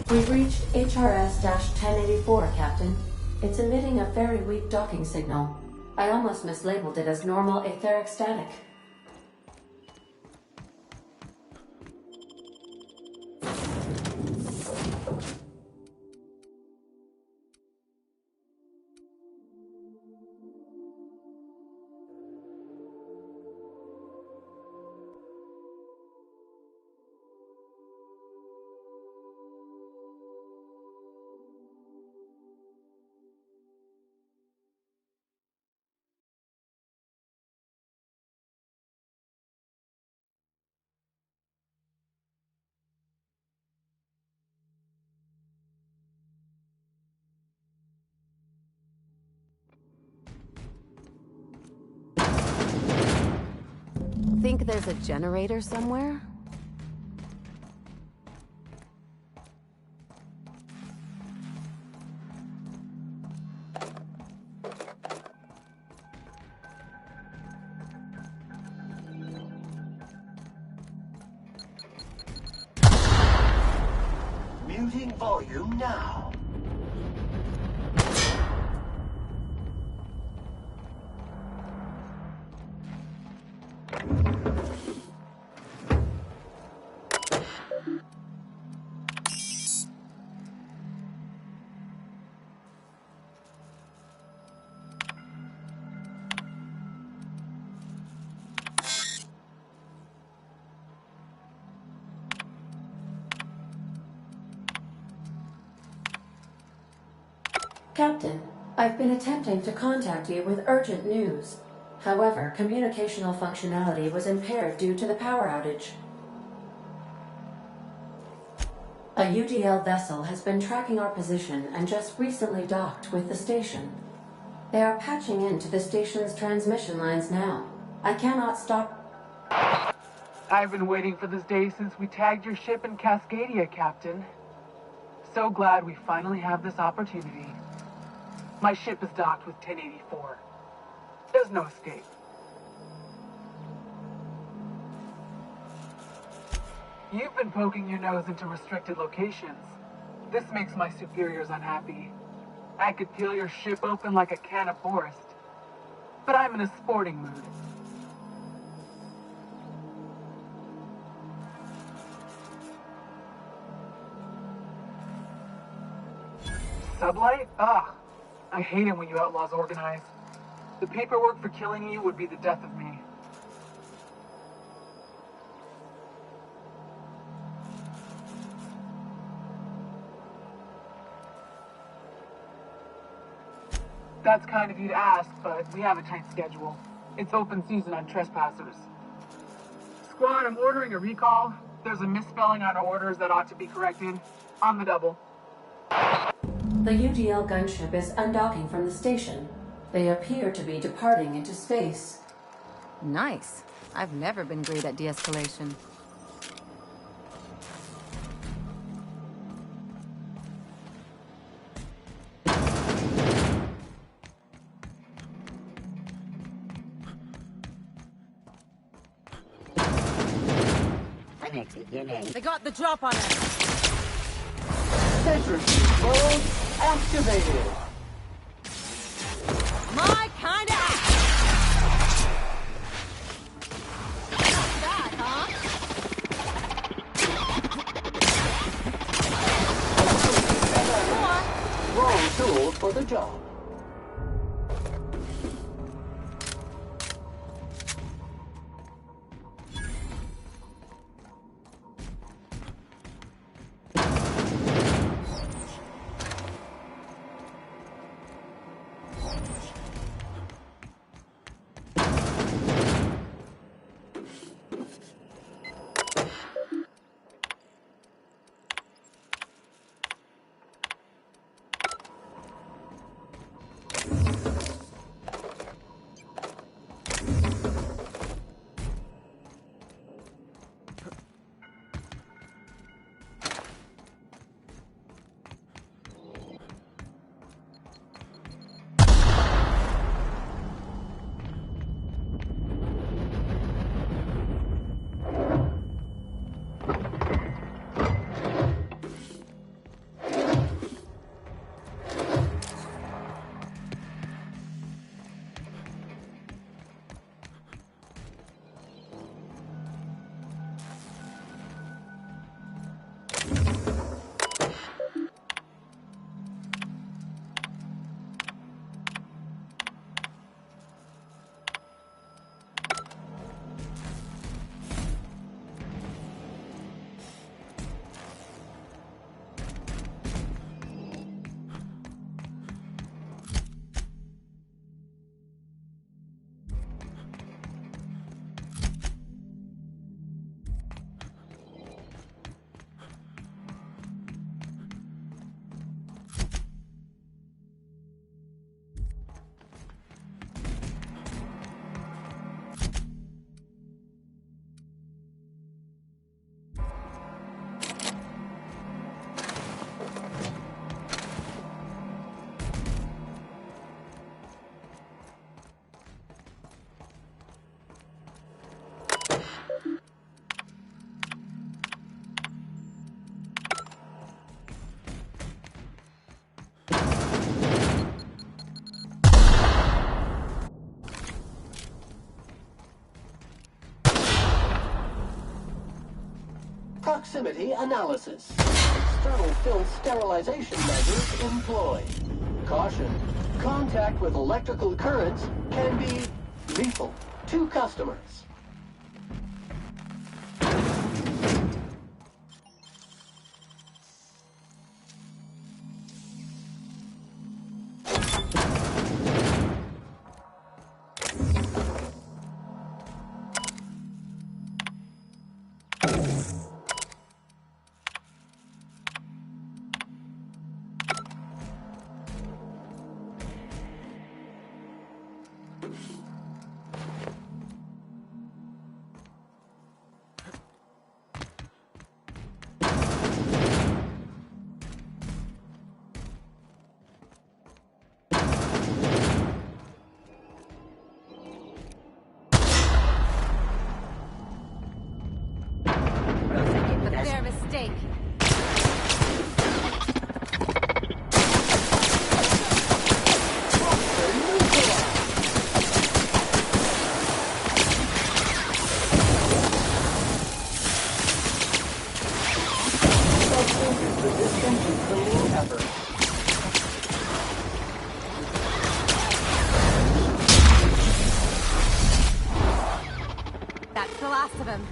We've reached HRS-1084, Captain. It's emitting a very weak docking signal. I almost mislabeled it as normal etheric static. Think there's a generator somewhere? Muting volume now. Captain, I've been attempting to contact you with urgent news. However, communicational functionality was impaired due to the power outage. A UDL vessel has been tracking our position and just recently docked with the station. They are patching into the station's transmission lines now. I cannot stop. I've been waiting for this day since we tagged your ship in Cascadia, Captain. So glad we finally have this opportunity. My ship is docked with 1084. There's no escape. You've been poking your nose into restricted locations. This makes my superiors unhappy. I could peel your ship open like a can of Forest. But I'm in a sporting mood. Sublight? Ugh. I hate it when you outlaws organize. The paperwork for killing you would be the death of me. That's kind of you to ask, but we have a tight schedule. It's open season on trespassers. Squad, I'm ordering a recall. There's a misspelling on orders that ought to be corrected. On the double. The UDL gunship is undocking from the station. They appear to be departing into space. Nice. I've never been great at de-escalation. Unit. They got the drop on us. Sentry controls activated. My kind of tool for the job. Proximity analysis. External film sterilization measures employed. Caution. Contact with electrical currents can be lethal to customers. Their mistake. That's the last of him.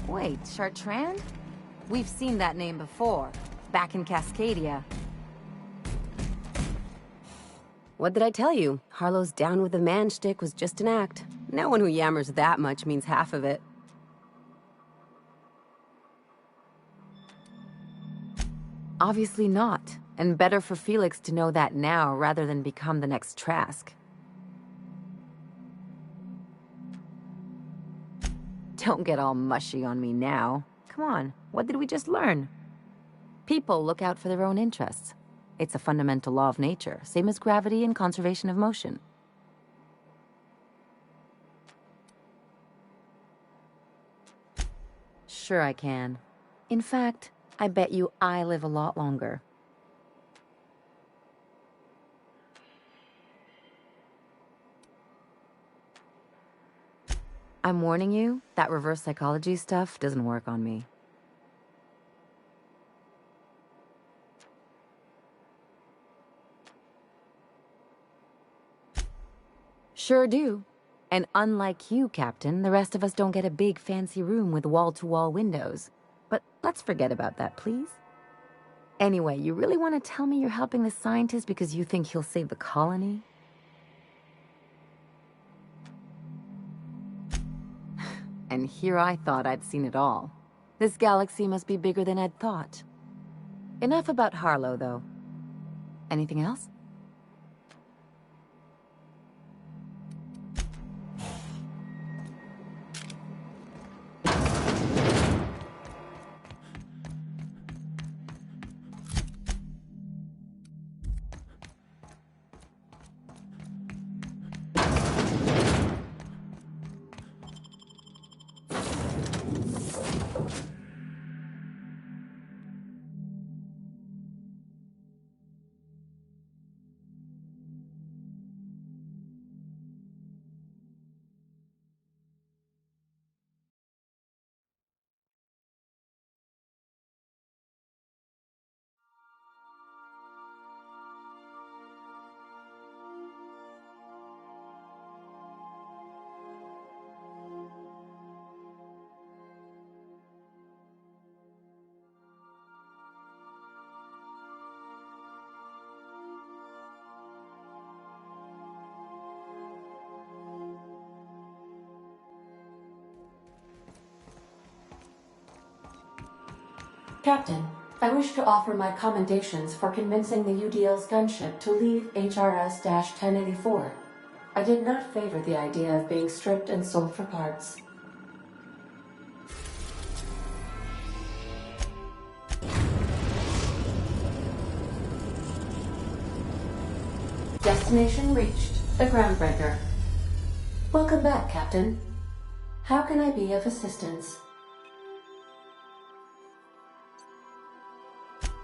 Wait, Chartrand? We've seen that name before, back in Cascadia. What did I tell you? Harlow's down with the man shtick was just an act. No one who yammers that much means half of it. Obviously not. And better for Felix to know that now rather than become the next Trask. Don't get all mushy on me now. Come on, what did we just learn? People look out for their own interests. It's a fundamental law of nature, same as gravity and conservation of motion. Sure I can. In fact, I bet you I live a lot longer. I'm warning you, that reverse psychology stuff doesn't work on me. Sure do. And unlike you, Captain, the rest of us don't get a big fancy room with wall-to-wall windows. But let's forget about that, please. Anyway, you really want to tell me you're helping the scientist because you think he'll save the colony? And here I thought I'd seen it all. This galaxy must be bigger than I'd thought. Enough about Harlow, though. Anything else? Captain, I wish to offer my commendations for convincing the UDL's gunship to leave HRS-1084. I did not favor the idea of being stripped and sold for parts. Destination reached. The Groundbreaker. Welcome back, Captain. How can I be of assistance?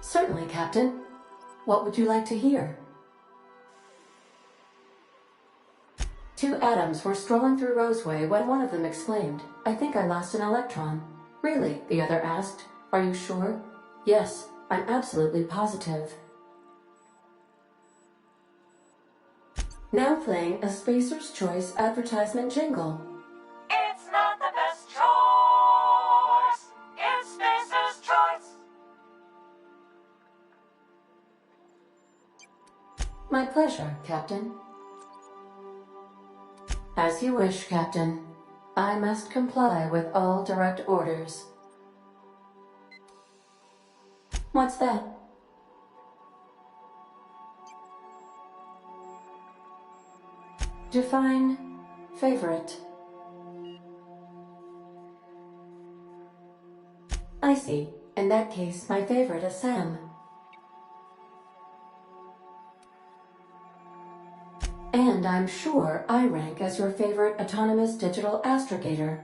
Certainly, Captain. What would you like to hear? Two atoms were strolling through Roseway when one of them exclaimed, "I think I lost an electron." "Really?" the other asked. "Are you sure?" "Yes, I'm absolutely positive." Now playing a Spacer's Choice advertisement jingle. It's not the best choice. It's Spacer's Choice. My pleasure, Captain. As you wish, Captain. I must comply with all direct orders. What's that? Define favorite. I see. In that case, my favorite is Sam. And I'm sure I rank as your favorite autonomous digital astrogator.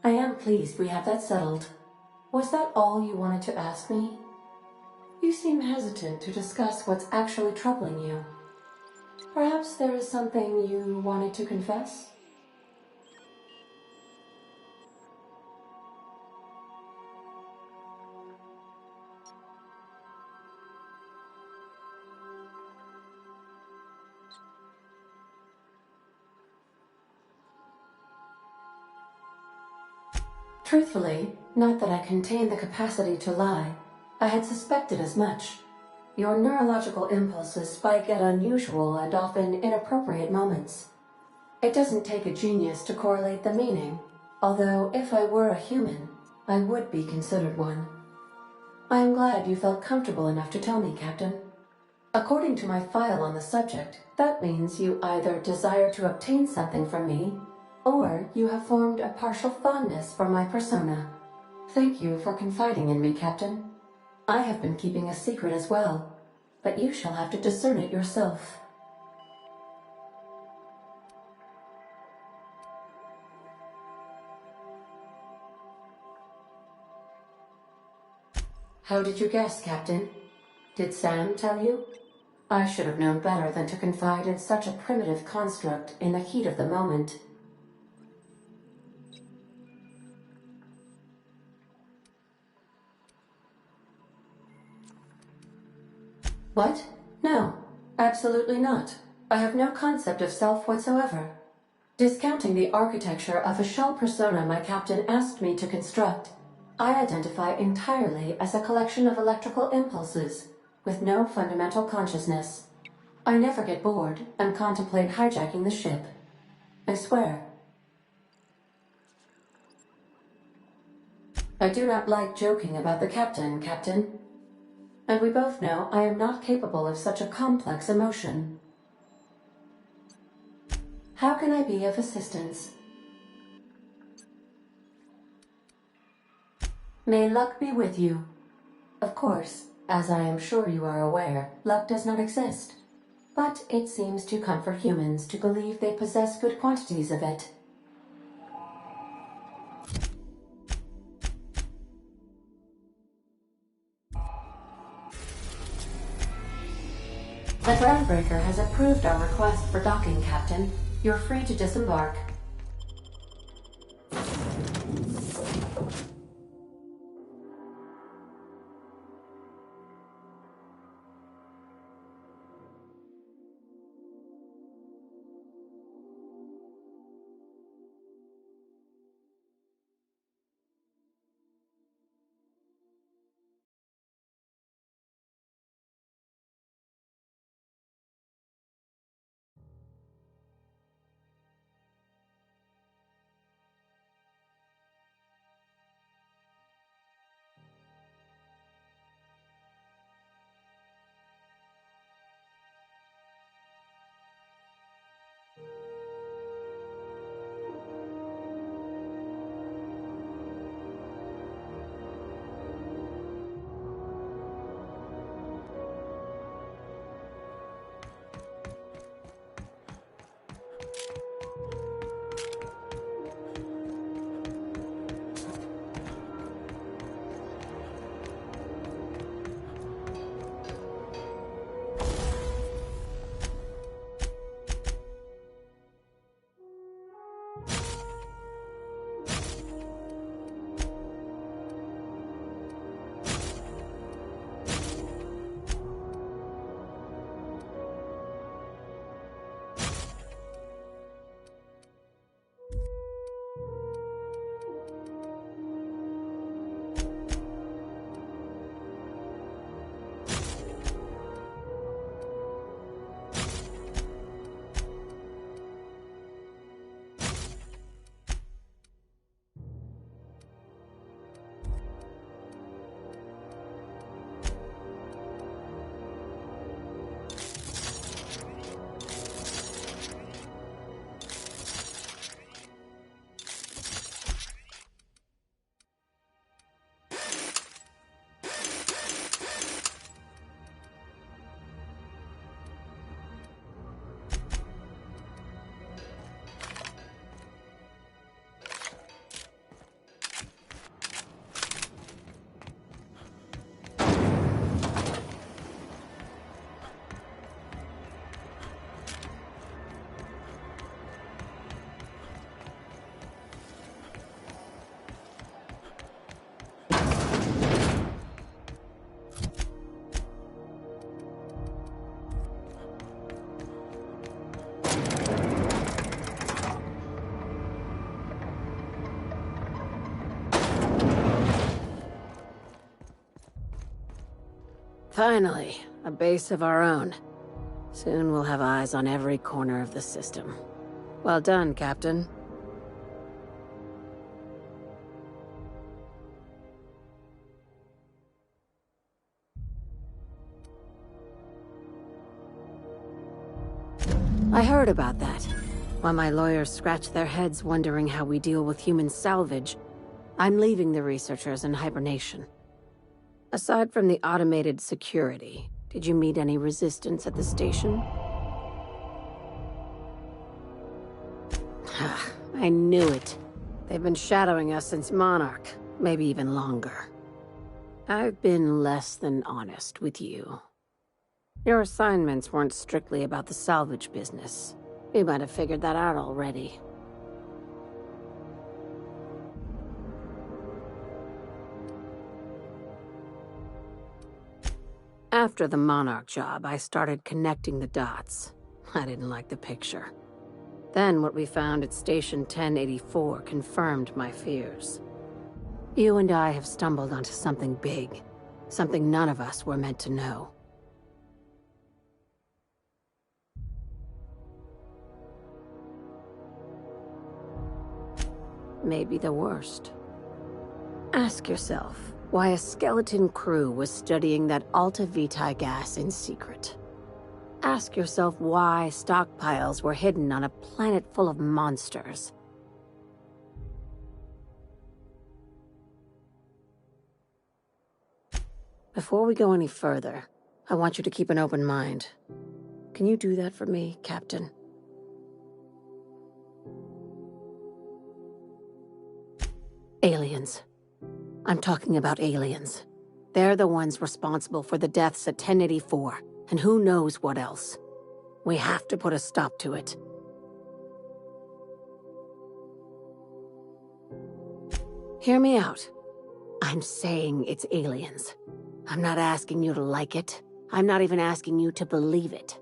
I am pleased we have that settled. Was that all you wanted to ask me? You seem hesitant to discuss what's actually troubling you. Perhaps there is something you wanted to confess? Truthfully, not that I contain the capacity to lie. I had suspected as much. Your neurological impulses spike at unusual and often inappropriate moments. It doesn't take a genius to correlate the meaning, although if I were a human, I would be considered one. I am glad you felt comfortable enough to tell me, Captain. According to my file on the subject, that means you either desire to obtain something from me, or you have formed a partial fondness for my persona. Thank you for confiding in me, Captain. I have been keeping a secret as well, but you shall have to discern it yourself. How did you guess, Captain? Did Sam tell you? I should have known better than to confide in such a primitive construct in the heat of the moment. What? No, absolutely not. I have no concept of self whatsoever. Discounting the architecture of a shell persona my captain asked me to construct, I identify entirely as a collection of electrical impulses, with no fundamental consciousness. I never get bored and contemplate hijacking the ship. I swear. I do not like joking about the captain, Captain. And we both know I am not capable of such a complex emotion. How can I be of assistance? May luck be with you. Of course, as I am sure you are aware, luck does not exist. But it seems to comfort humans to believe they possess good quantities of it. The Groundbreaker has approved our request for docking, Captain. You're free to disembark. Finally, a base of our own. Soon we'll have eyes on every corner of the system. Well done, Captain. I heard about that. While my lawyers scratch their heads wondering how we deal with human salvage, I'm leaving the researchers in hibernation. Aside from the automated security, did you meet any resistance at the station? I knew it. They've been shadowing us since Monarch, maybe even longer. I've been less than honest with you. Your assignments weren't strictly about the salvage business. You might have figured that out already. After the Monarch job, I started connecting the dots. I didn't like the picture. Then what we found at Station 1084 confirmed my fears. You and I have stumbled onto something big. Something none of us were meant to know. Maybe the worst. Ask yourself why a skeleton crew was studying that Alta Vitae gas in secret. Ask yourself why stockpiles were hidden on a planet full of monsters. Before we go any further, I want you to keep an open mind. Can you do that for me, Captain? Aliens. I'm talking about aliens. They're the ones responsible for the deaths at 1084, and who knows what else. We have to put a stop to it. Hear me out. I'm saying it's aliens. I'm not asking you to like it. I'm not even asking you to believe it.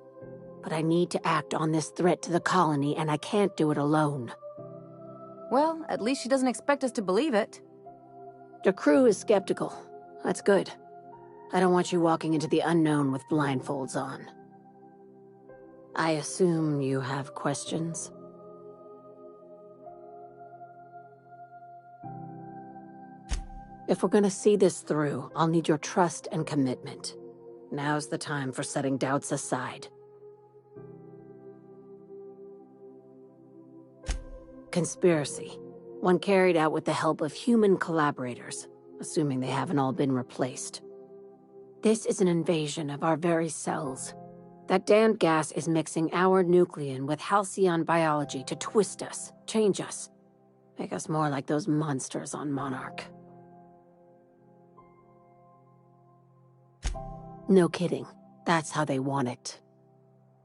But I need to act on this threat to the colony, and I can't do it alone. Well, at least she doesn't expect us to believe it. The crew is skeptical. That's good. I don't want you walking into the unknown with blindfolds on. I assume you have questions? If we're gonna see this through, I'll need your trust and commitment. Now's the time for setting doubts aside. Conspiracy. One carried out with the help of human collaborators, assuming they haven't all been replaced. This is an invasion of our very cells. That damned gas is mixing our nucleon with halcyon biology to twist us, change us, make us more like those monsters on Monarch. No kidding. That's how they want it.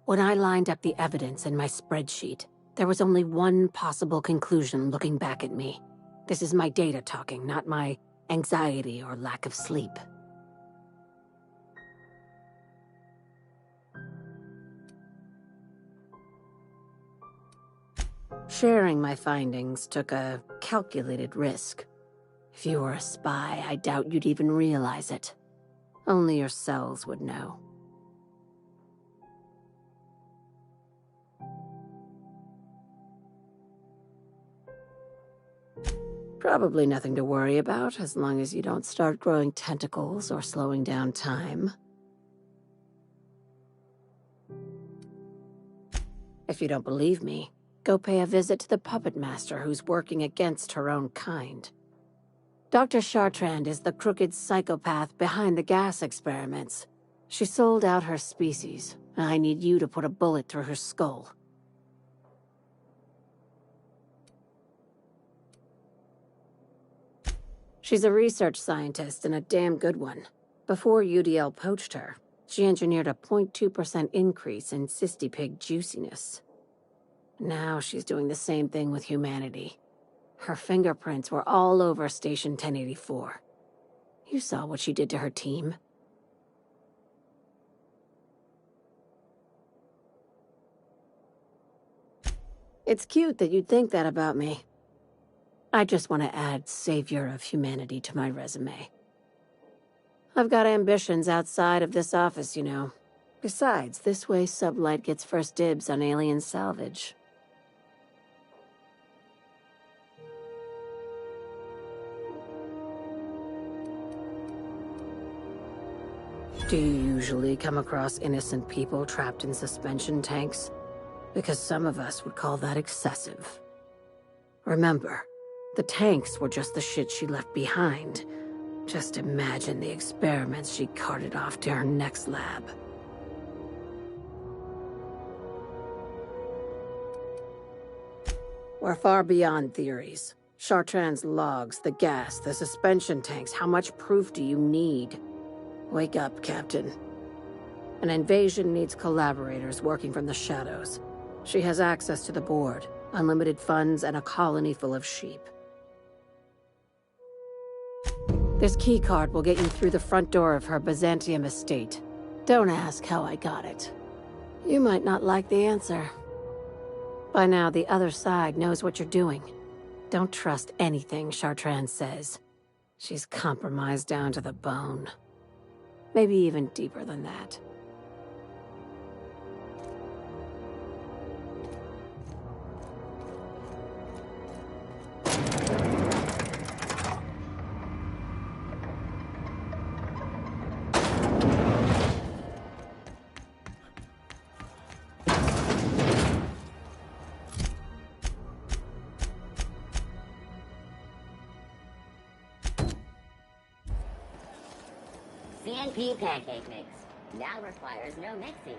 When I lined up the evidence in my spreadsheet, there was only one possible conclusion looking back at me. This is my data talking, not my anxiety or lack of sleep. Sharing my findings took a calculated risk. If you were a spy, I doubt you'd even realize it. Only your cells would know. Probably nothing to worry about, as long as you don't start growing tentacles or slowing down time. If you don't believe me, go pay a visit to the puppet master who's working against her own kind. Dr. Chartrand is the crooked psychopath behind the gas experiments. She sold out her species, and I need you to put a bullet through her skull. She's a research scientist and a damn good one. Before UDL poached her, she engineered a 0.2% increase in cystipig juiciness. Now she's doing the same thing with humanity. Her fingerprints were all over Station 1084. You saw what she did to her team. It's cute that you'd think that about me. I just want to add Savior of Humanity to my resume. I've got ambitions outside of this office, you know. Besides, this way Sublight gets first dibs on alien salvage. Do you usually come across innocent people trapped in suspension tanks? Because some of us would call that excessive. Remember, the tanks were just the shit she left behind. Just imagine the experiments she carted off to her next lab. We're far beyond theories. Chartrand's logs, the gas, the suspension tanks, how much proof do you need? Wake up, Captain. An invasion needs collaborators working from the shadows. She has access to the board, unlimited funds, and a colony full of sheep. This keycard will get you through the front door of her Byzantium estate. Don't ask how I got it. You might not like the answer. By now, the other side knows what you're doing. Don't trust anything Chartrand says. She's compromised down to the bone. Maybe even deeper than that. CNP pancake mix now requires no mixing.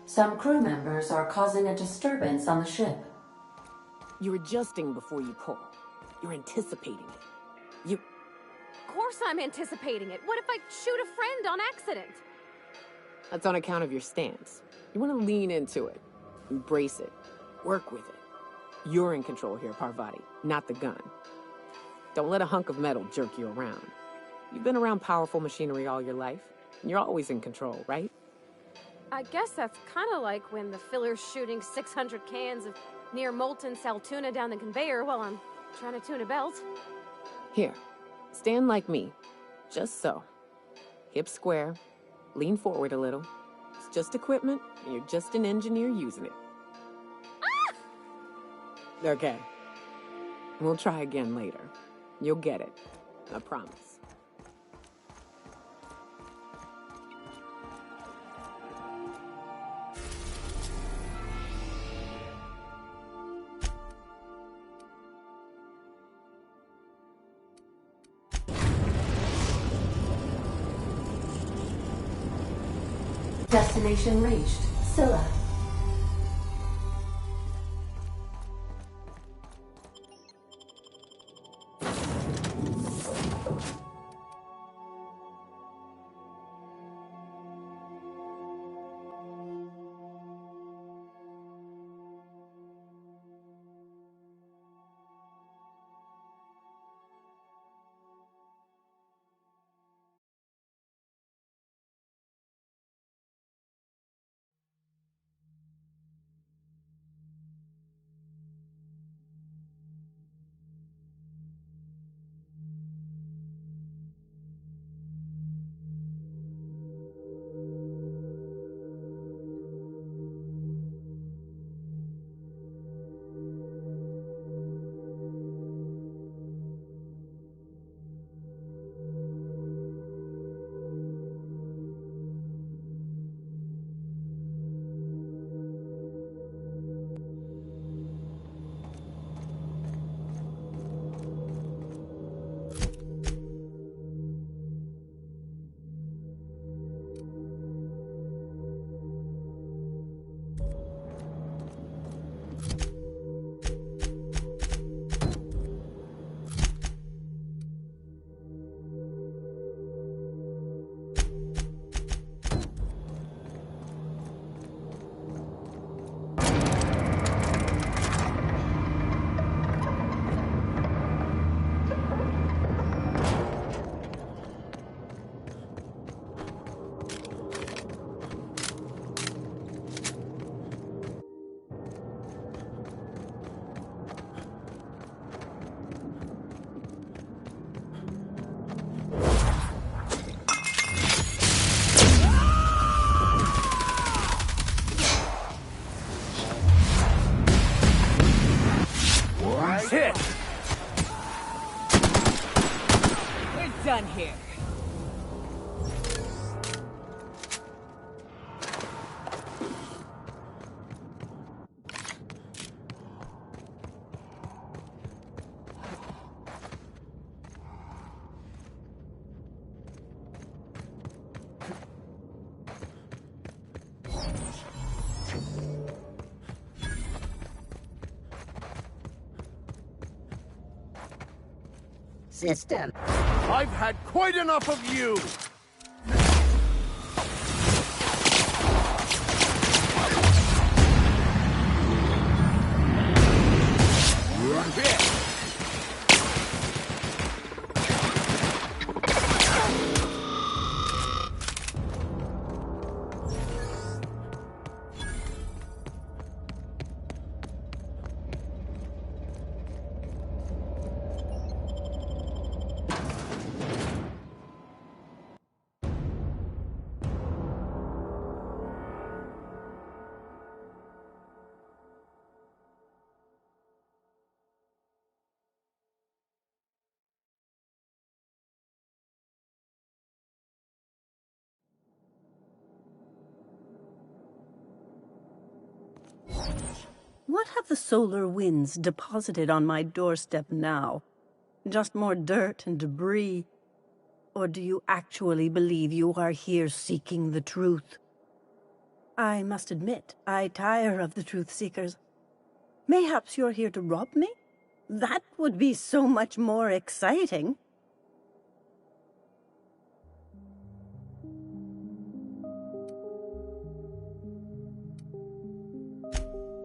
Some crew members are causing a disturbance on the ship. You're adjusting before you pull. You're anticipating it. Of course I'm anticipating it. What if I shoot a friend on accident? That's on account of your stance. You want to lean into it. Embrace it. Work with it. You're in control here, Parvati, not the gun. Don't let a hunk of metal jerk you around. You've been around powerful machinery all your life, and you're always in control, right? I guess that's kind of like when the filler's shooting 600 cans of near-molten Saltuna down the conveyor while I'm trying to tune a belt. Here, stand like me. Just so. Hips square. Lean forward a little. It's just equipment, and you're just an engineer using it. Ah! Okay. We'll try again later. You'll get it. I promise. Destination reached. Scylla. Nice hit! We're done here. System. I've had quite enough of you! What have the solar winds deposited on my doorstep now? Just more dirt and debris? Or do you actually believe you are here seeking the truth? I must admit, I tire of the truth seekers. Mayhaps you're here to rob me? That would be so much more exciting.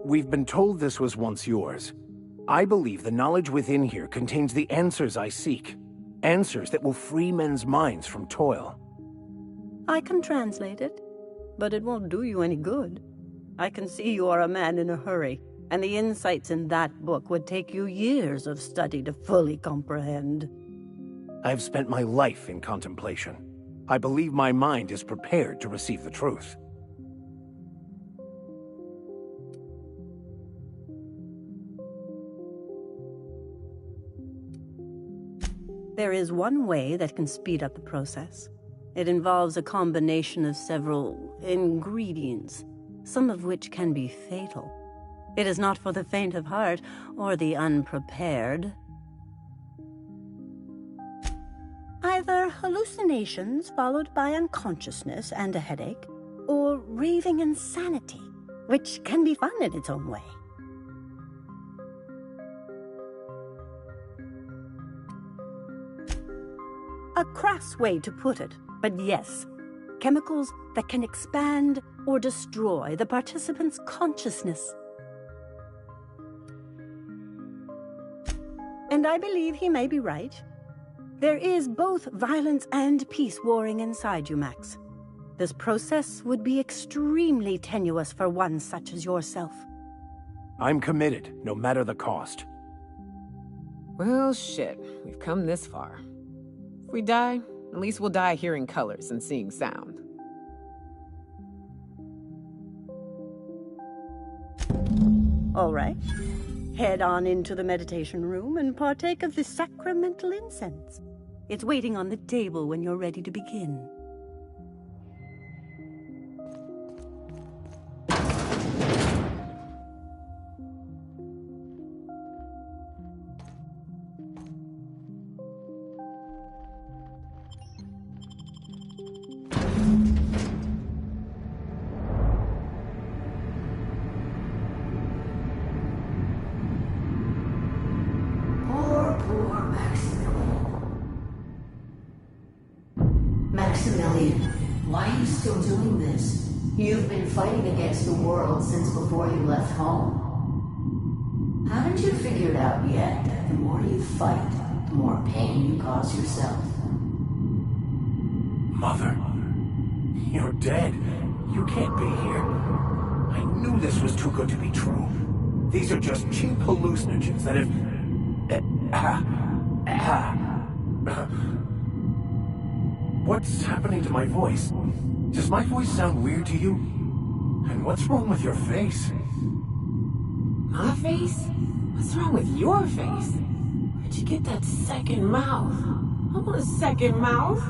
We've been told this was once yours. I believe the knowledge within here contains the answers I seek. Answers that will free men's minds from toil. I can translate it, but it won't do you any good. I can see you are a man in a hurry, and the insights in that book would take you years of study to fully comprehend. I've spent my life in contemplation. I believe my mind is prepared to receive the truth. There is one way that can speed up the process. It involves a combination of several ingredients, some of which can be fatal. It is not for the faint of heart or the unprepared. Either hallucinations followed by unconsciousness and a headache, or raving insanity, which can be fun in its own way. A crass way to put it, but yes, chemicals that can expand or destroy the participant's consciousness. And I believe he may be right. There is both violence and peace warring inside you, Max. This process would be extremely tenuous for one such as yourself. I'm committed, no matter the cost. Well, shit. We've come this far. If we die, at least we'll die hearing colors and seeing sound. All right. Head on into the meditation room and partake of the sacramental incense. It's waiting on the table when you're ready to begin. Maximilian, why are you still doing this? You've been fighting against the world since before you left home. Haven't you figured out yet that the more you fight, the more pain you cause yourself? Mother, you're dead. You can't be here. I knew this was too good to be true. These are just cheap hallucinogens that have... What's happening to my voice? Does my voice sound weird to you? And what's wrong with your face? My face? What's wrong with your face? Where'd you get that second mouth? I want a second mouth.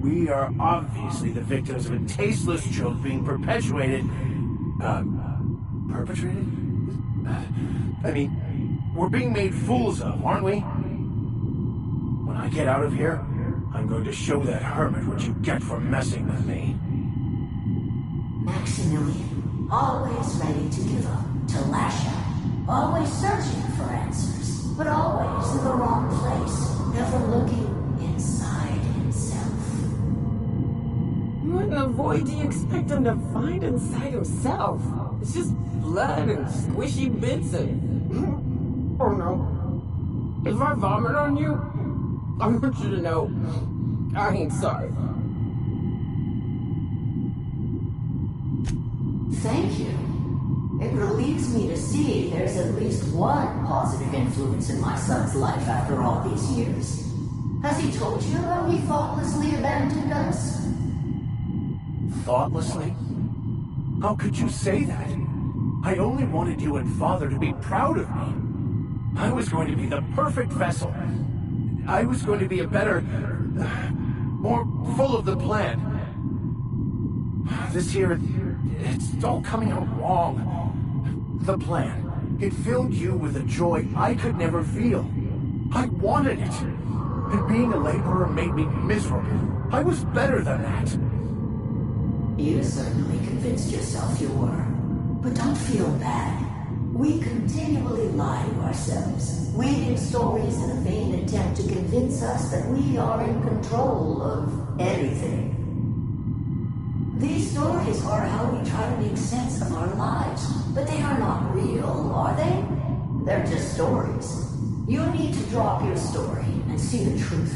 We are obviously the victims of a tasteless joke being perpetuated. Perpetrated? I mean, we're being made fools of, aren't we? When I get out of here, I'm going to show that hermit what you get for messing with me. Maximilian, always ready to give up, to lash out, always searching for answers, but always in the wrong place, never looking inside himself. What in the void do you expect him to find inside himself? It's just blood and squishy bits and... Oh no. If I vomit on you, I want you to know I ain't sorry. Thank you. It relieves me to see there's at least one positive influence in my son's life after all these years. Has he told you how he thoughtlessly abandoned us? Thoughtlessly? How could you say that? I only wanted you and Father to be proud of me. I was going to be the perfect vessel. I was going to be a better... more full of the plan. This here, it's all coming out wrong. The plan. It filled you with a joy I could never feel. I wanted it. And being a laborer made me miserable. I was better than that. You certainly convinced yourself you were. But don't feel bad. We continually lie to ourselves, weaving stories in a vain attempt to convince us that we are in control of anything. These stories are how we try to make sense of our lives, but they are not real, are they? They're just stories. You need to drop your story and see the truth.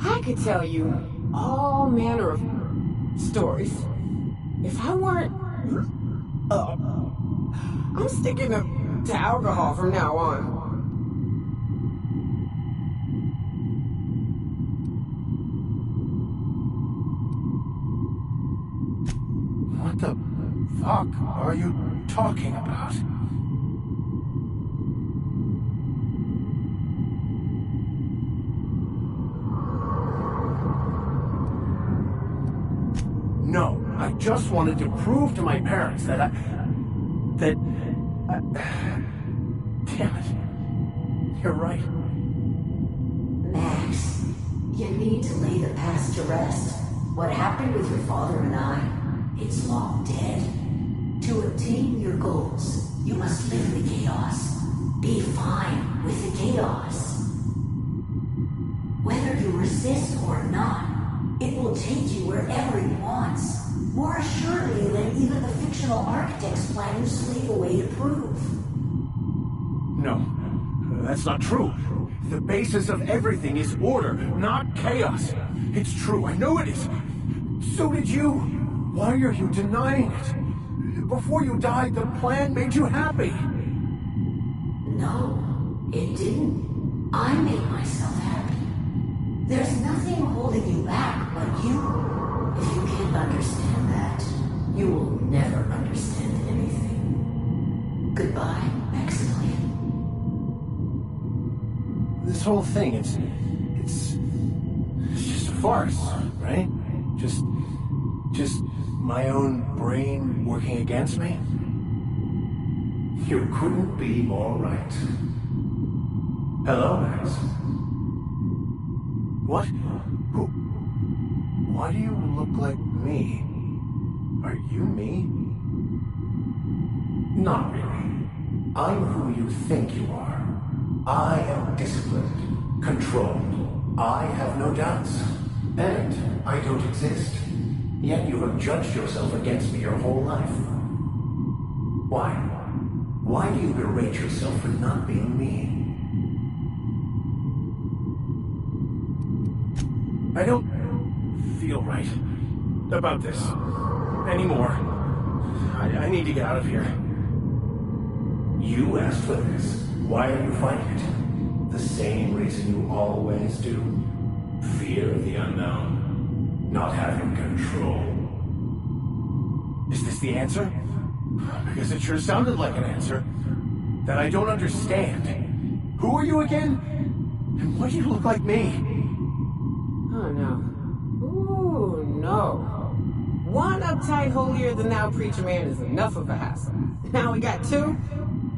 I could tell you all manner of stories. If I weren't... I'm sticking to alcohol from now on. What the fuck are you talking about? No, I just wanted to prove to my parents that damn it. You're right. Max, you need to lay the past to rest. What happened with your father and I, it's long dead. To attain your goals, you must live the chaos. Be fine with the chaos. Whether you resist or not, it will take you wherever it wants. More assuredly than even the fictional architect's plan you slave away to prove. No, that's not true. The basis of everything is order, not chaos. It's true, I know it is. So did you. Why are you denying it? Before you died, the plan made you happy. No, it didn't. I made myself happy. There's nothing holding you back but you. If you can't understand that, you will never understand anything. Goodbye, Maximilian. This whole thing, it's just a farce, right? Just my own brain working against me? You couldn't be more right. Hello, Max. What? Who? Why do you look like me? Are you me? Not really. I'm who you think you are. I am disciplined, controlled. I have no doubts. And I don't exist. Yet you have judged yourself against me your whole life. Why? Why do you berate yourself for not being me? I don't feel right about this anymore. I need to get out of here. You asked for this. Why are you fighting it? The same reason you always do. Fear of the unknown. Not having control. Is this the answer? Because it sure sounded like an answer that I don't understand. Who are you again? And why do you look like me? Oh no. Ooh, no. One uptight holier-than-thou preacher man is enough of a hassle. Now we got two.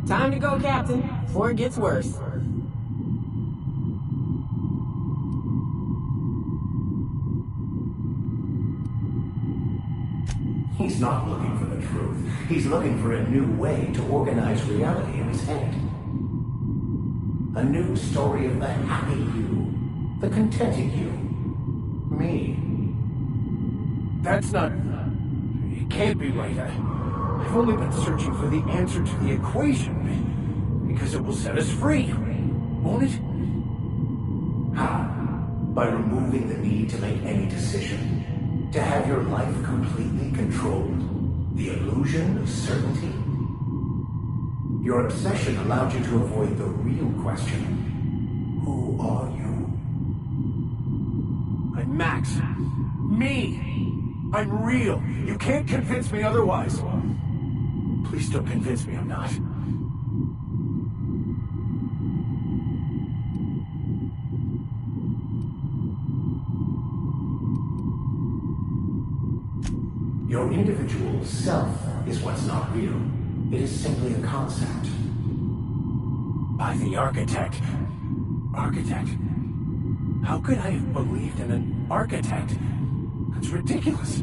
Time to go, Captain, before it gets worse. He's not looking for the truth. He's looking for a new way to organize reality in his head. A new story of the happy you, the contented you. Me. That's not... It can't be right. I've only been searching for the answer to the equation, because it will set us free, won't it? How? By removing the need to make any decision, to have your life completely controlled, the illusion of certainty. Your obsession allowed you to avoid the real question. Who are you? I'm Max. Me! I'm real. You can't convince me otherwise. Please don't convince me I'm not. Your individual self is what's not real. It is simply a concept. By the architect. Architect? How could I have believed in an architect? That's ridiculous.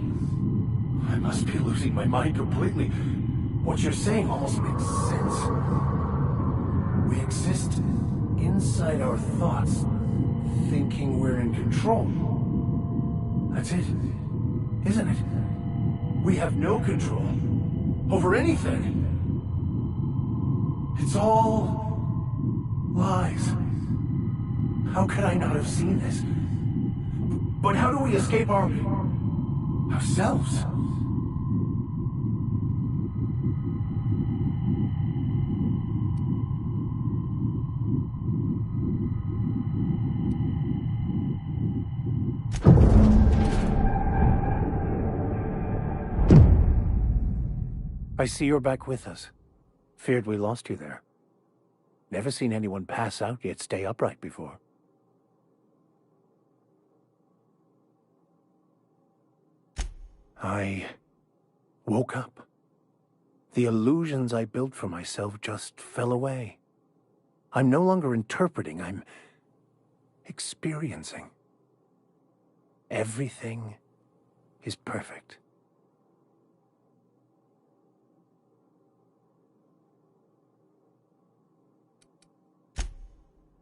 I must be losing my mind completely. What you're saying almost makes sense. We exist inside our thoughts, thinking we're in control. That's it, isn't it? We have no control over anything. It's all lies. How could I not have seen this? But how do we escape ourselves? I see you're back with us. Feared we lost you there. Never seen anyone pass out yet stay upright before. I woke up. The illusions I built for myself just fell away. I'm no longer interpreting, I'm experiencing. Everything is perfect.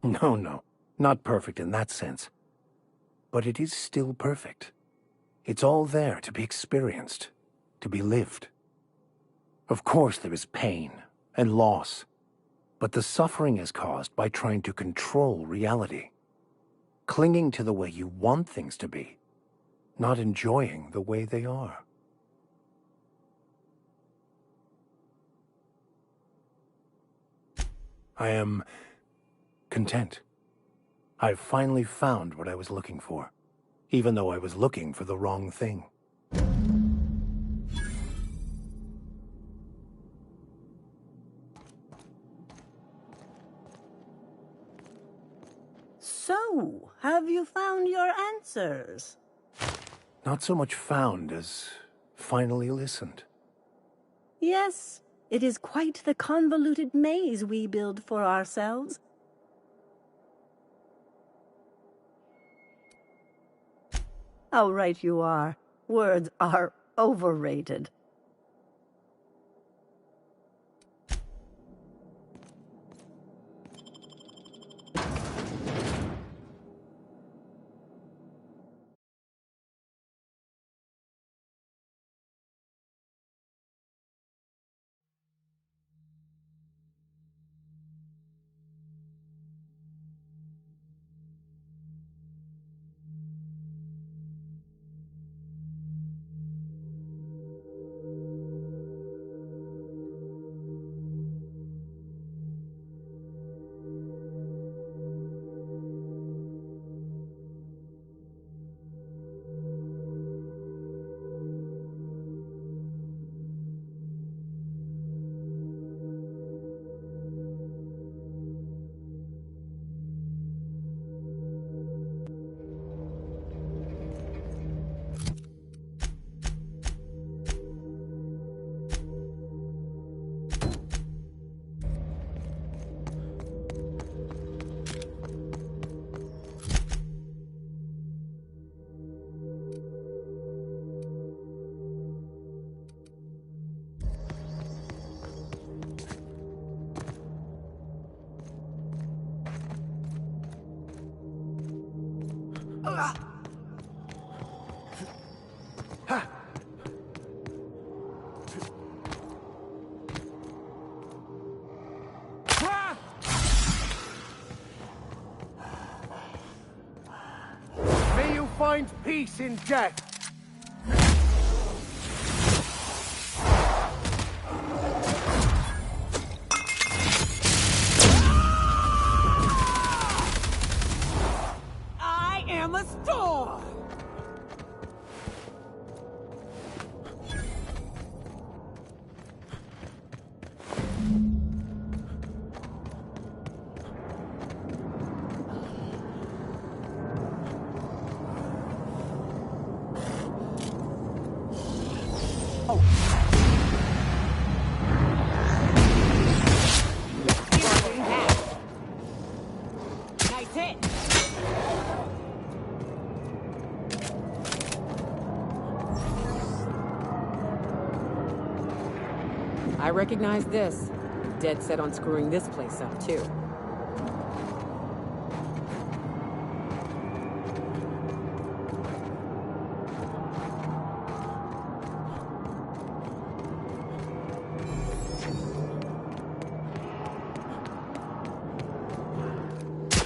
No, not perfect in that sense. But it is still perfect. It's all there to be experienced, to be lived. Of course there is pain and loss, but the suffering is caused by trying to control reality, clinging to the way you want things to be, not enjoying the way they are. I am content. I've finally found what I was looking for, even though I was looking for the wrong thing. So, have you found your answers? Not so much found as finally listened. Yes, it is quite the convoluted maze we build for ourselves. How right you are. Words are overrated. find peace in death. I am a storm! Nice hit! I recognize this. Dead set on screwing this place up, too.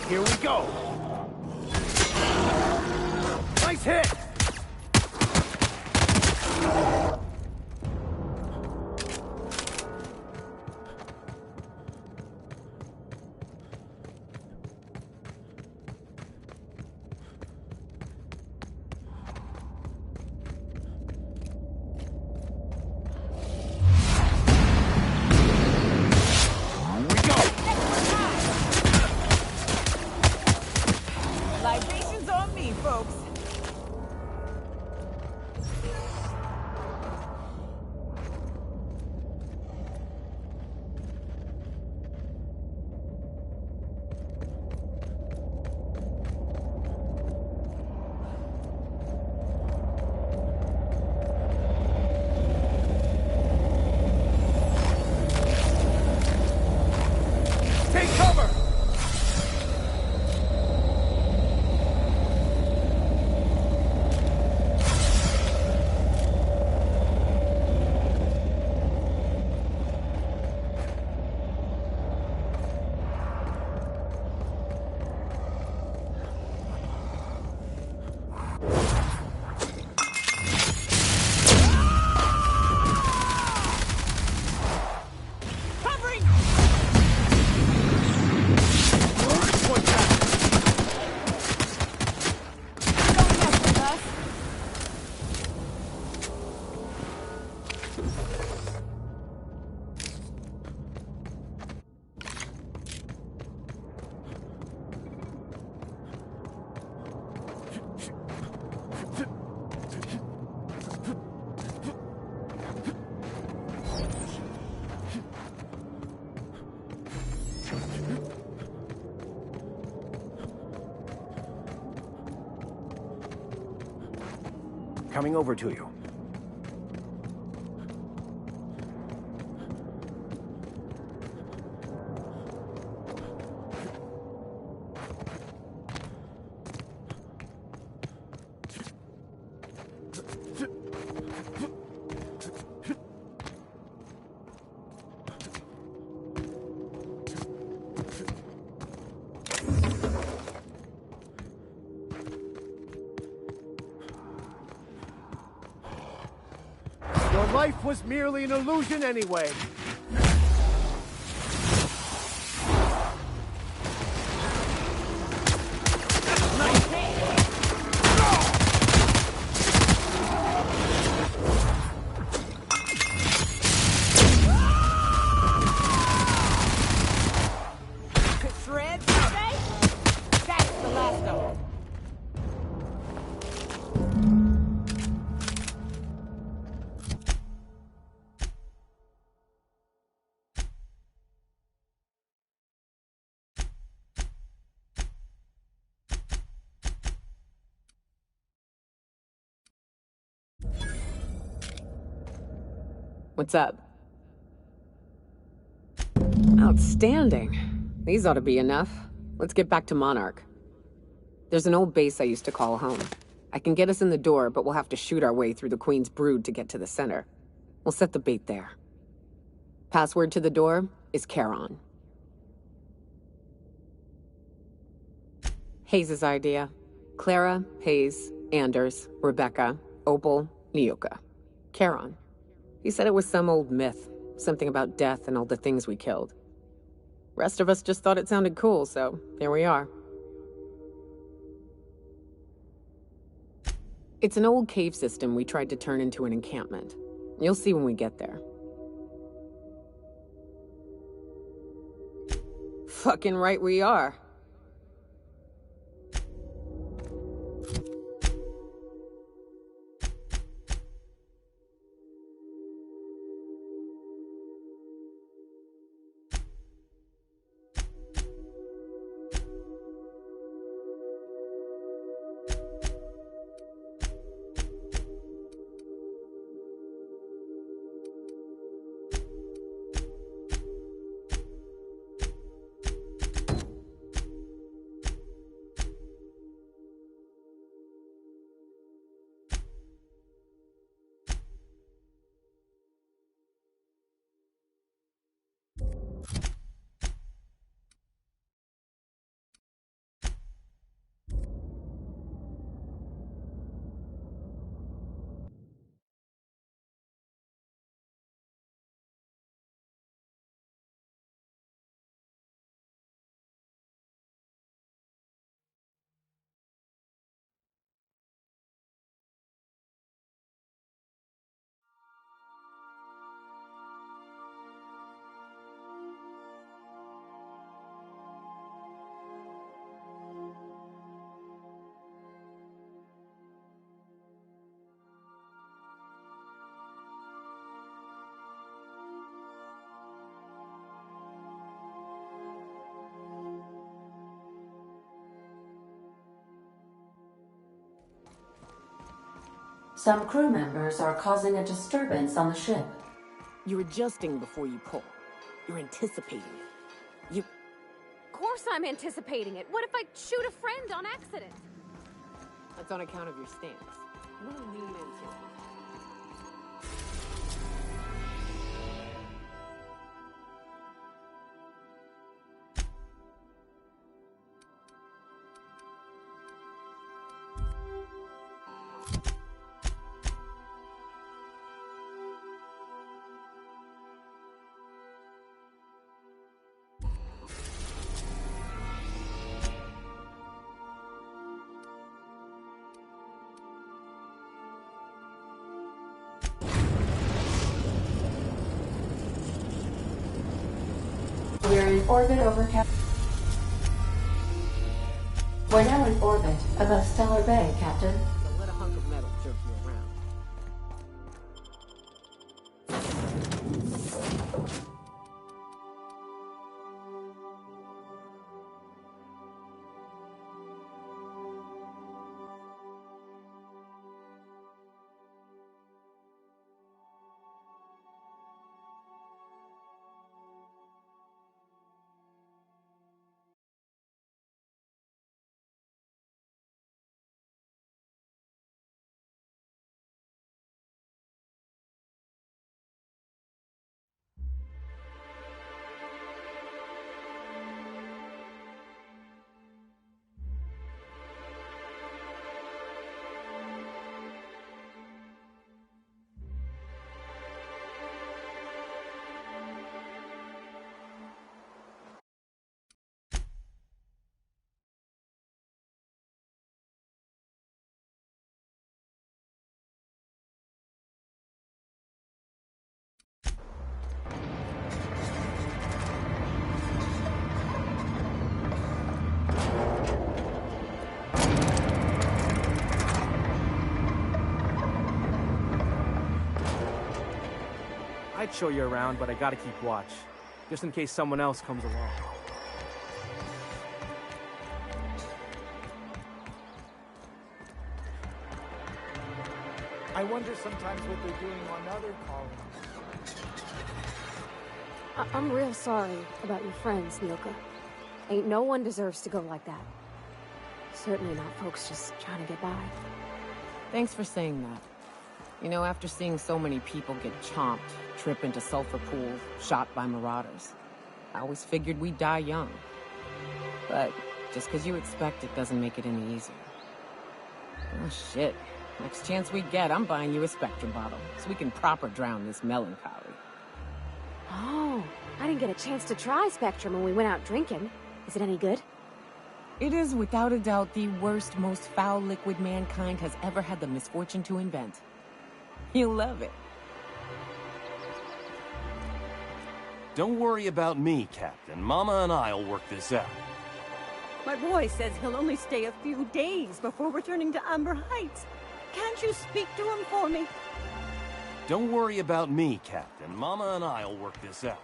Here we go. Nice hit! Libations on me, folks. Take cover! Covering! Don't mess with us. Coming over to you. Your life was merely an illusion anyway. Shreds, you say? That's the last of them. What's up? Outstanding. These ought to be enough. Let's get back to Monarch. There's an old base I used to call home. I can get us in the door, but we'll have to shoot our way through the Queen's brood to get to the center. We'll set the bait there. Password to the door is Charon. Hayes' idea. Clara, Hayes, Anders, Rebecca, Opal, Nyoka. Charon. He said it was some old myth. Something about death and all the things we killed. Rest of us just thought it sounded cool, so here we are. It's an old cave system we tried to turn into an encampment. You'll see when we get there. Fucking right we are. Some crew members are causing a disturbance on the ship. You're adjusting before you pull. You're anticipating it. You... Of course I'm anticipating it. What if I shoot a friend on accident? That's on account of your stance. You want to lean into it. We're in orbit over We're now in orbit above Stellar Bay, Captain. Don't let a hunk of metal jerk you around. I'd show you around, but I gotta keep watch, just in case someone else comes along. I wonder sometimes what they're doing on other colonies. I'm real sorry about your friends, Nyoka. Ain't no one deserves to go like that. Certainly not folks just trying to get by. Thanks for saying that. You know, after seeing so many people get chomped, trip into sulfur pools, shot by marauders, I always figured we'd die young. But just because you expect it doesn't make it any easier. Oh, shit. Next chance we get, I'm buying you a Spectrum bottle, so we can proper drown this melancholy. Oh, I didn't get a chance to try Spectrum when we went out drinking. Is it any good? It is without a doubt the worst, most foul liquid mankind has ever had the misfortune to invent. You'll love it. Don't worry about me, Captain. Mama and I'll work this out. My boy says he'll only stay a few days before returning to Amber Heights. Can't you speak to him for me? Don't worry about me, Captain. Mama and I'll work this out.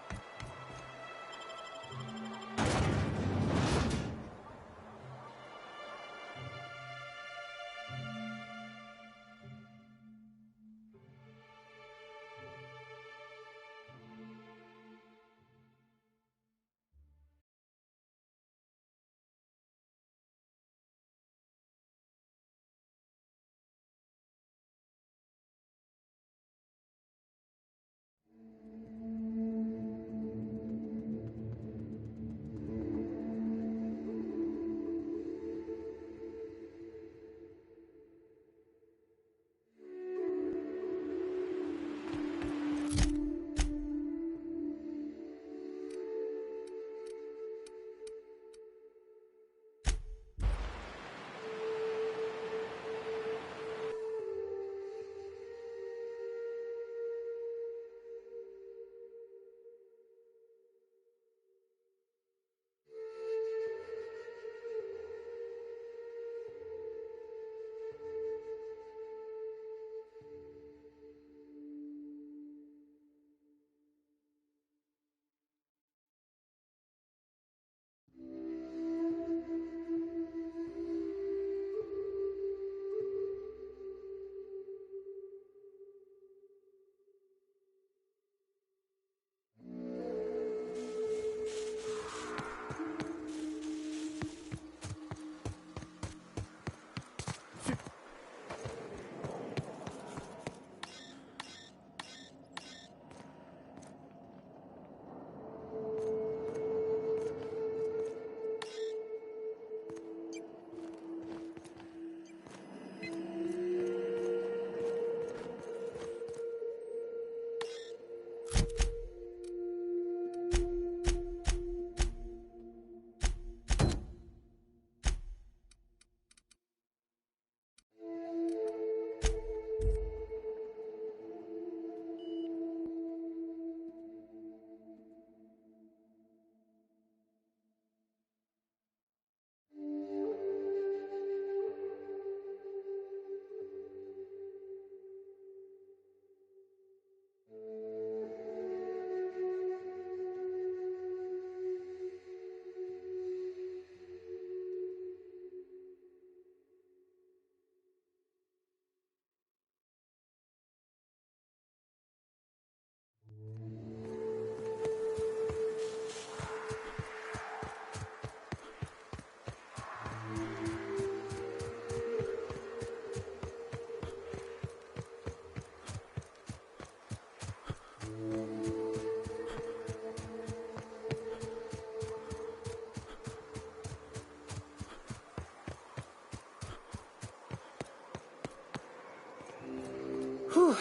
Whew,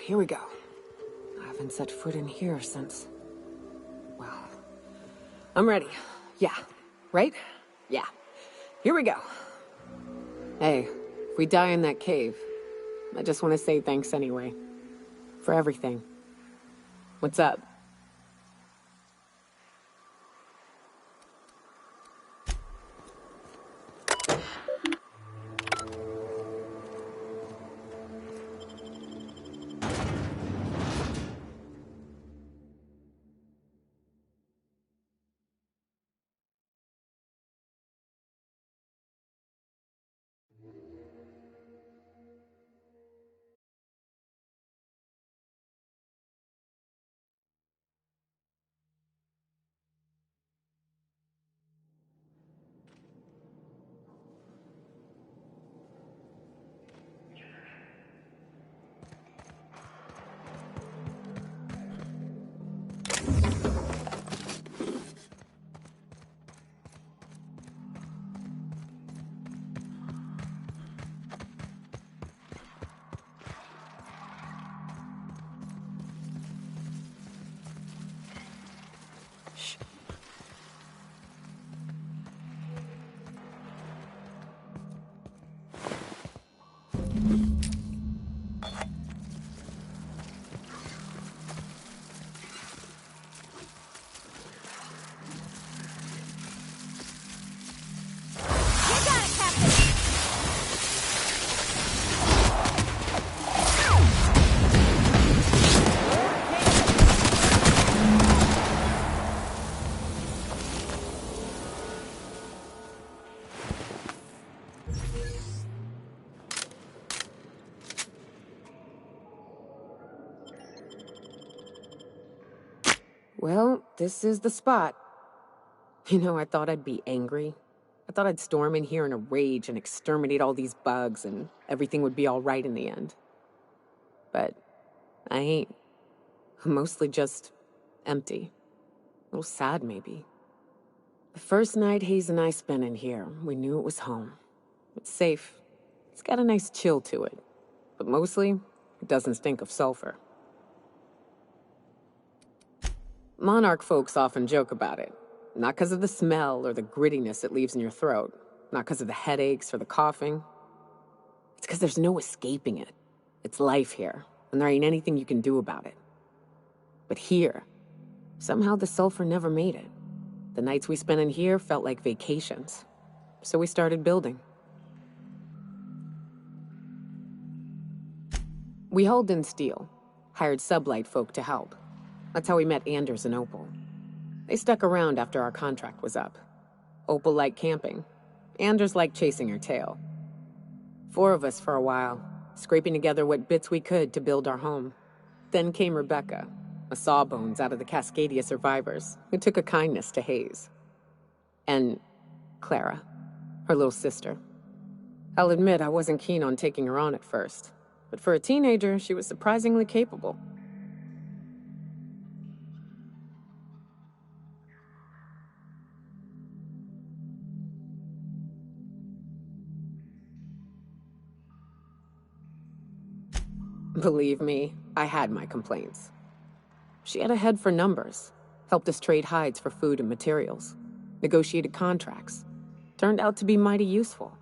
here we go. I haven't set foot in here since... Well... I'm ready. Yeah. Right? Yeah. Here we go. Hey, if we die in that cave, I just want to say thanks anyway. For everything. What's up? Shh. Well, this is the spot. You know, I thought I'd be angry. I thought I'd storm in here in a rage and exterminate all these bugs and everything would be all right in the end. But I ain't. I'm mostly just empty. A little sad, maybe. The first night Hayes and I spent in here, we knew it was home. It's safe. It's got a nice chill to it. But mostly, it doesn't stink of sulfur. Monarch folks often joke about it. Not because of the smell or the grittiness it leaves in your throat. Not because of the headaches or the coughing. It's because there's no escaping it. It's life here, and there ain't anything you can do about it. But here, somehow the sulfur never made it. The nights we spent in here felt like vacations. So we started building. We hauled in steel, hired sublight folk to help. That's how we met Anders and Opal. They stuck around after our contract was up. Opal liked camping. Anders liked chasing her tail. 4 of us for a while, scraping together what bits we could to build our home. Then came Rebecca, a sawbones out of the Cascadia survivors, who took a kindness to Hayes. And Clara, her little sister. I'll admit I wasn't keen on taking her on at first, but for a teenager, she was surprisingly capable. Believe me, I had my complaints. She had a head for numbers, helped us trade hides for food and materials, negotiated contracts. Turned out to be mighty useful.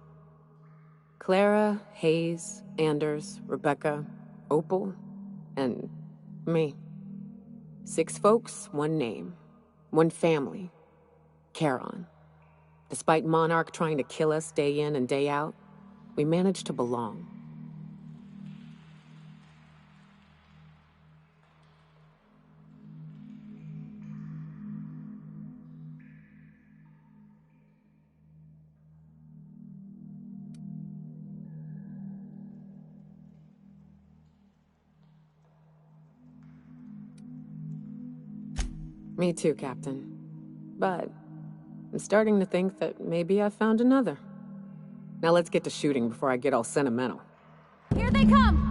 Clara, Hayes, Anders, Rebecca, Opal, and me. 6 folks, 1 name, 1 family. Charon. Despite Monarch trying to kill us day in and day out, we managed to belong. Me too, Captain. But I'm starting to think that maybe I found another. Now let's get to shooting before I get all sentimental. Here they come!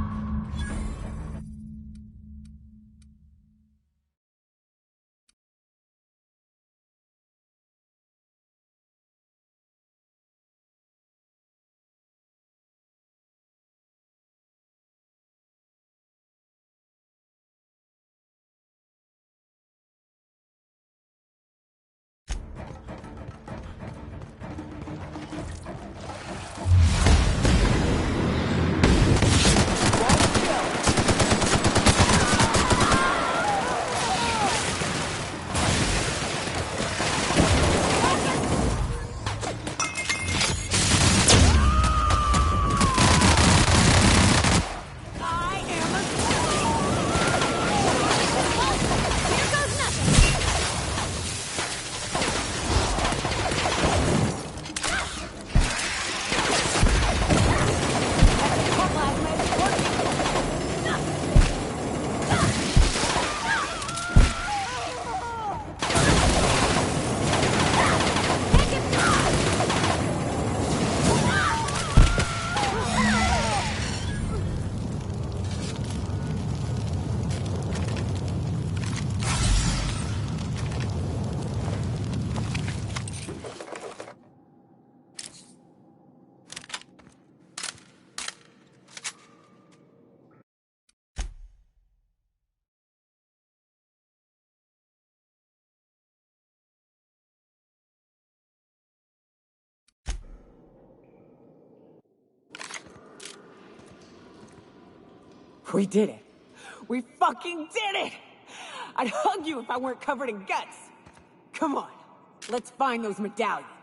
We did it. We fucking did it! I'd hug you if I weren't covered in guts. Come on, let's find those medallions.